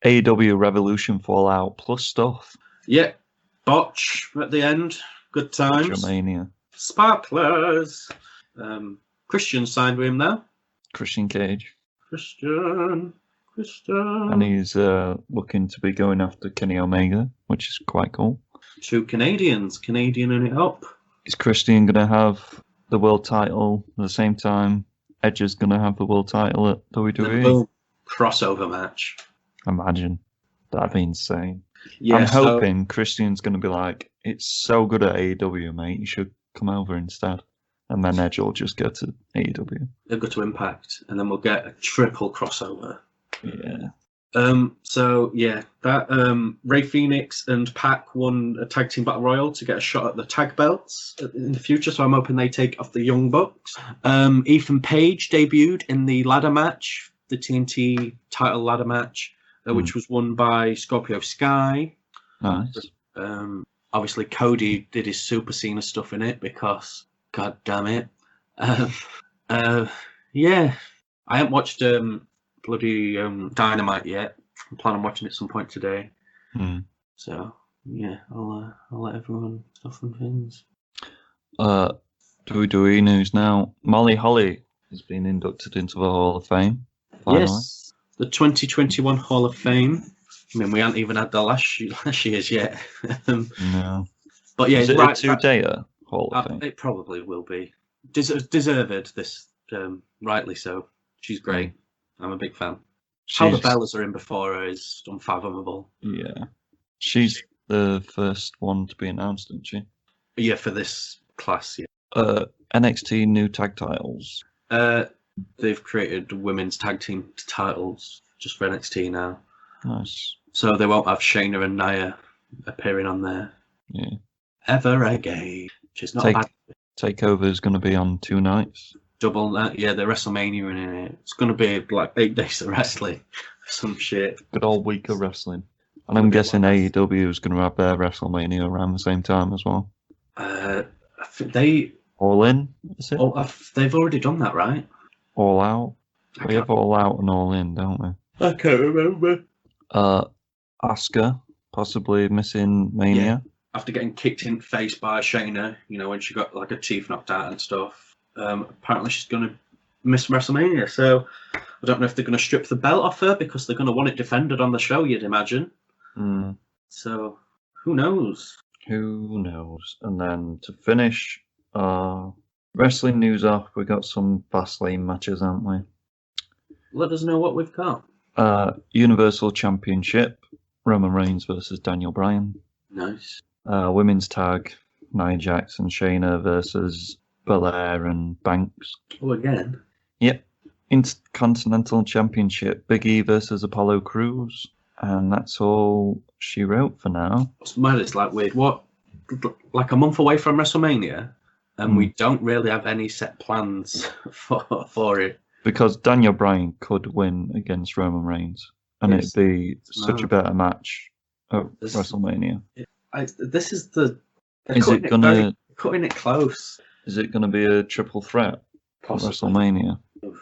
S2: AEW Revolution Fallout plus stuff.
S3: Yeah. Botch at the end. Good times.
S2: Germania.
S3: Sparklers. Christian signed with him now.
S2: Christian Cage.
S3: Christian.
S2: And he's looking to be going after Kenny Omega, which is quite cool.
S3: 2 Canadians. Canadianing it up.
S2: Is Christian going to have the world title at the same time Edge is going to have the world title at
S3: The
S2: WWE.
S3: boom crossover match.
S2: Imagine. That'd be insane.
S3: Yeah,
S2: I'm hoping Christian's going to be like, it's so good at AEW, mate. You should come over instead. And then Edge will just go to AEW.
S3: They'll go to Impact, and then we'll get a triple crossover.
S2: Yeah.
S3: So yeah, that Ray Phoenix and Pac won a tag team battle royal to get a shot at the tag belts in the future. So I'm hoping they take off the Young Bucks. Ethan Page debuted in the ladder match, the TNT title ladder match, which was won by Scorpio Sky.
S2: Nice.
S3: Obviously Cody did his Super Cena stuff in it because, god damn it. Yeah, I haven't watched bloody Dynamite yet. I plan on watching it some point today. So yeah, I'll let everyone stuff and things.
S2: WWE news now. Molly Holly has been inducted into the Hall of Fame. Finally.
S3: Yes, the 2021 Hall of Fame. I mean, we haven't even had the last year's yet.
S2: No.
S3: But yeah,
S2: is it
S3: right,
S2: a two-dayer Hall of Fame?
S3: It probably will be. Deserved this, rightly so. She's great. I'm a big fan. How the Bellas are in before her is unfathomable.
S2: Yeah. She's the first one to be announced, isn't she?
S3: Yeah, for this class, yeah.
S2: NXT new tag titles.
S3: They've created women's tag team titles just for NXT now.
S2: Nice.
S3: So they won't have Shayna and Nia appearing on there.
S2: Yeah.
S3: Ever again. Which is not bad.
S2: Takeover is going to be on 2 nights.
S3: Double that, yeah, the WrestleMania in it. It's going to be like 8 days of wrestling. Some shit.
S2: Good old week of wrestling. And I'm guessing AEW is going to have their WrestleMania around the same time as well.
S3: I think they...
S2: All In, is it?
S3: They've already done that, right?
S2: All Out? We have All Out and All In, don't we?
S3: I can't remember.
S2: Asuka, possibly missing Mania.
S3: Yeah. After getting kicked in the face by Shayna, when she got like her teeth knocked out and stuff. Apparently she's going to miss WrestleMania, so I don't know if they're going to strip the belt off her because they're going to want it defended on the show, you'd imagine. So who knows?
S2: Who knows? And then to finish wrestling news off, we got some Fastlane matches, haven't we?
S3: Let us know what we've got.
S2: Universal Championship, Roman Reigns versus Daniel Bryan.
S3: Nice.
S2: Women's tag, Nia Jax and Shayna versus Belair and Banks.
S3: Oh, again?
S2: Yep. Intercontinental Championship, Big E versus Apollo Crews. And that's all she wrote for now.
S3: What's mad, it's like weird. What? Like a month away from WrestleMania, and we don't really have any set plans for it. Because
S2: Daniel Bryan could win against Roman Reigns, and it'd be such a better match at WrestleMania.
S3: This is the...
S2: Is it gonna...
S3: Cutting it close.
S2: Is it going to be a triple threat
S3: Possibly.
S2: at WrestleMania?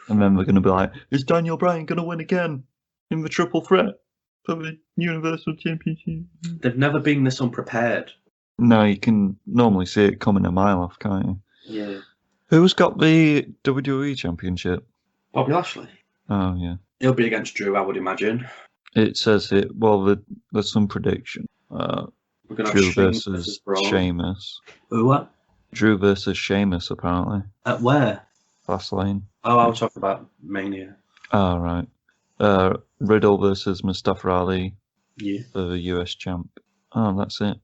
S2: And then we're going to be like, is Daniel Bryan going to win again in the triple threat for the Universal Championship?
S3: They've never been this unprepared.
S2: No, you can normally see it coming a mile off, can't you?
S3: Yeah.
S2: Who's got the WWE Championship?
S3: Bobby Lashley.
S2: Oh, yeah.
S3: He'll be against Drew, I would imagine.
S2: It says it. Well, there's some prediction.
S3: We're gonna
S2: Drew
S3: have
S2: versus Sheamus.
S3: Who, what?
S2: Drew versus Sheamus, apparently.
S3: At where?
S2: Fastlane.
S3: Oh, I'll talk about Mania.
S2: Oh, right. Riddle versus Mustafa Ali.
S3: Yeah.
S2: For the US champ. Oh, that's it.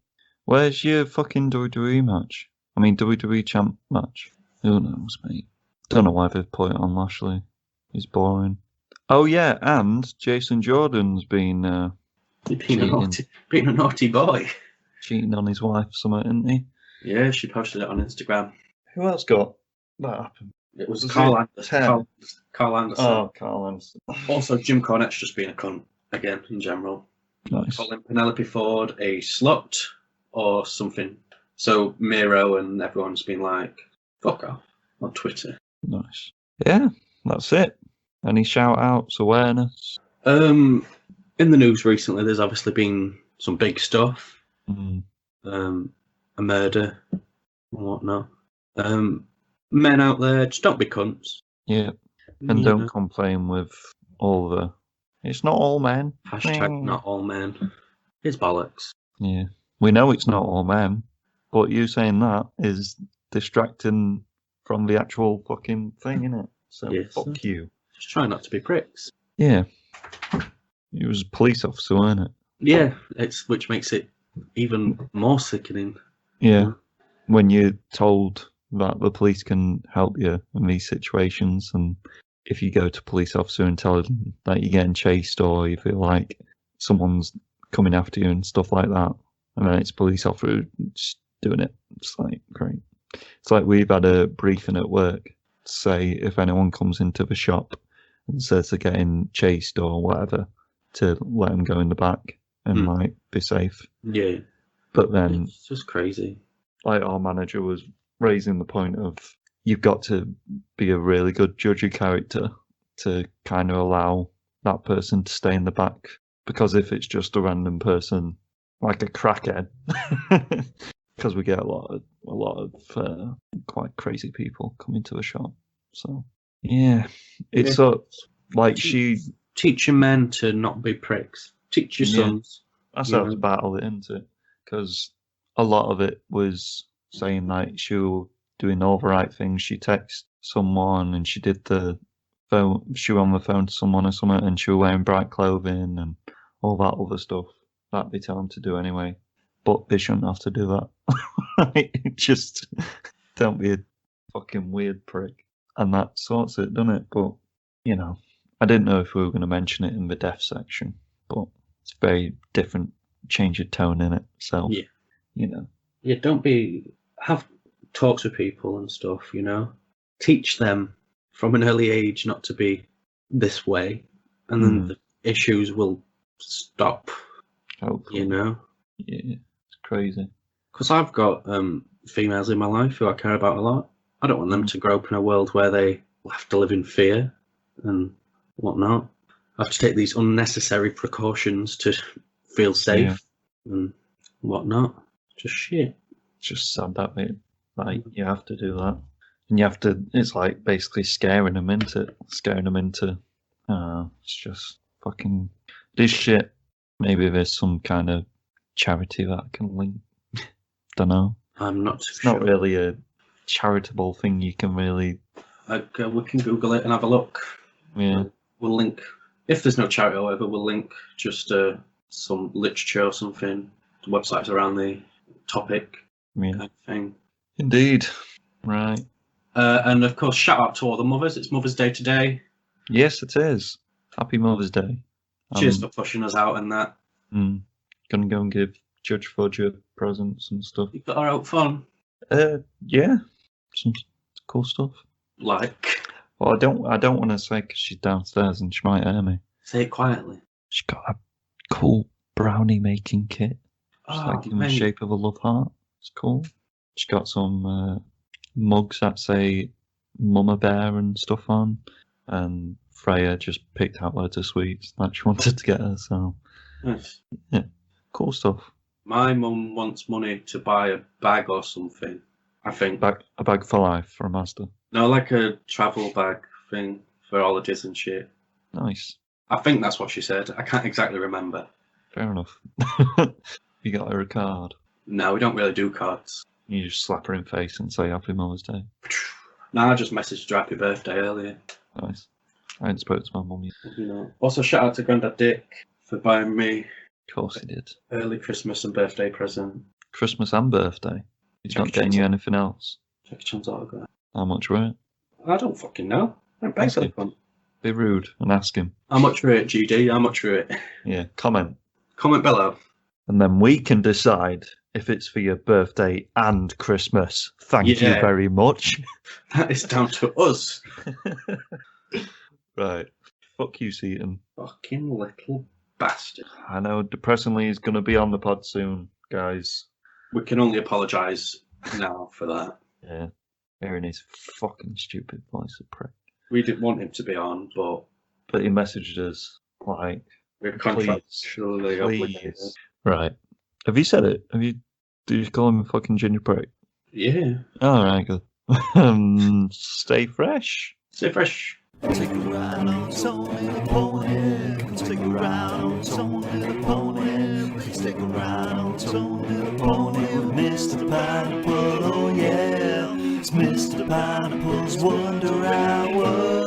S2: Where's your fucking WWE match? I mean, WWE champ match. Who knows, mate? Don't know why they've put it on Lashley. He's boring. Oh, yeah, and Jason Jordan's been
S3: being a naughty boy.
S2: Cheating on his wife or something, isn't he?
S3: Yeah, she posted it on Instagram.
S2: Who else got that happen?
S3: It was Carl Anderson. Carl Anderson.
S2: Oh, Carl Anderson.
S3: Also, Jim Cornette's just being a cunt again in general.
S2: Nice.
S3: Calling Penelope Ford a slut or something. So Miro and everyone's been like, fuck off on Twitter.
S2: Nice. Yeah, that's it. Any shout outs, awareness?
S3: In the news recently, there's obviously been some big stuff. A murder and whatnot. Men out there, just don't be cunts.
S2: Yeah. And don't complain with all the... It's not all men.
S3: Hashtag not all men. It's bollocks.
S2: Yeah. We know it's not all men, but you saying that is distracting from the actual fucking thing, innit? So
S3: Yes,
S2: fuck
S3: sir.
S2: you.
S3: Just try not to be pricks.
S2: Yeah. He was a police officer, weren't it?
S3: Yeah, which makes it even more sickening.
S2: Yeah. When you're told that the police can help you in these situations, and if you go to a police officer and tell them that you're getting chased or you feel like someone's coming after you and stuff like that, and then it's a police officer just doing it, it's like, great. It's like we've had a briefing at work to say if anyone comes into the shop and says they're getting chased or whatever, to let them go in the back and like be safe.
S3: Yeah.
S2: But then
S3: It's just crazy.
S2: Like our manager was raising the point of you've got to be a really good judge of character to kind of allow that person to stay in the back, because if it's just a random person like a crackhead, because we get a lot of quite crazy people coming to the shop. So yeah, it's like
S3: teaching men to not be pricks. Teach your sons.
S2: That's how to battle it, isn't it? Because a lot of it was saying like she was doing all the right things. She texted someone and she did the phone. She was on the phone to someone or something, and she was wearing bright clothing and all that other stuff that they tell them to do anyway. But they shouldn't have to do that. Just don't be a fucking weird prick, and that sorts it, doesn't it? But you know, I didn't know if we were going to mention it in the death section, but it's very different change of tone in it. So
S3: yeah.
S2: You know.
S3: Yeah, have talks with people and stuff, you know. Teach them from an early age not to be this way, and then the issues will stop.
S2: Hopefully.
S3: You know?
S2: Yeah, it's crazy.
S3: Because I've got females in my life who I care about a lot. I don't want them to grow up in a world where they have to live in fear and whatnot. I have to take these unnecessary precautions to feel safe and whatnot. Just shit.
S2: It's just sad that bit. Like, you have to do that. And you have to, it's like basically scaring them into, it's just fucking this shit. Maybe there's some kind of charity that I can link. Don't know.
S3: I'm not too
S2: It's
S3: sure.
S2: not really a charitable thing you can really.
S3: We can Google it and have a look.
S2: Yeah.
S3: We'll link, if there's no charity, however, we'll link just some literature or something, websites around the topic kind of thing.
S2: Indeed. Right.
S3: And of course, shout out to all the mothers. It's Mother's Day today.
S2: Yes, it is. Happy Mother's Day.
S3: Cheers for pushing us out and that.
S2: Gonna go and give Judge Fudge presents and stuff.
S3: You got her out fun?
S2: Yeah. Some cool stuff.
S3: Like?
S2: Well, I don't want to say because she's downstairs and she might hear me.
S3: Say it quietly.
S2: She's got a cool brownie making kit. Just like in the shape of a love heart. It's cool. She's got some mugs that say Mama Bear and stuff on. And Freya just picked out loads of sweets that she wanted to get her. So,
S3: nice.
S2: Yeah, cool stuff.
S3: My mum wants money to buy a bag or something, I think.
S2: A bag for life for a master. No,
S3: like a travel bag thing for holidays and shit.
S2: Nice.
S3: I think that's what she said. I can't exactly remember.
S2: Fair enough. You got her a card?
S3: No, we don't really do cards.
S2: You just slap her in the face and say Happy Mother's Day?
S3: No, I just messaged her happy birthday earlier.
S2: Nice. I hadn't spoken to my mum yet.
S3: No. Also, shout out to Grandad Dick for buying me
S2: Of course he did.
S3: early Christmas and birthday present.
S2: Christmas and birthday? He's not
S3: Jackie
S2: getting
S3: Chan's
S2: you anything else?
S3: Jackie Chan's autograph.
S2: How much were it?
S3: I don't fucking know. I don't pay for the fun.
S2: Be rude and ask him.
S3: How much for it, GD? How much for it?
S2: Yeah, comment.
S3: Comment below.
S2: And then we can decide if it's for your birthday and Christmas. Thank you very much.
S3: That is down to us.
S2: Right. Fuck you, Seaton.
S3: Fucking little bastard.
S2: I know, depressingly, he's going to be on the pod soon, guys.
S3: We can only apologise now for that.
S2: Yeah. Hearing his fucking stupid voice of prick.
S3: We didn't want him to be on, but
S2: he messaged us, like,
S3: we're contractually obligated.
S2: Right. Have you said it? Do you call him a fucking ginger prick?
S3: Yeah.
S2: Alright, good. Stay fresh.
S3: Stay fresh.
S1: Take a ride on some little pony. Take a ride on some little pony. Please take a ride on some little pony with Mr. Pineapple. Oh yeah, it's Mr. Pineapple's Wonder Hour.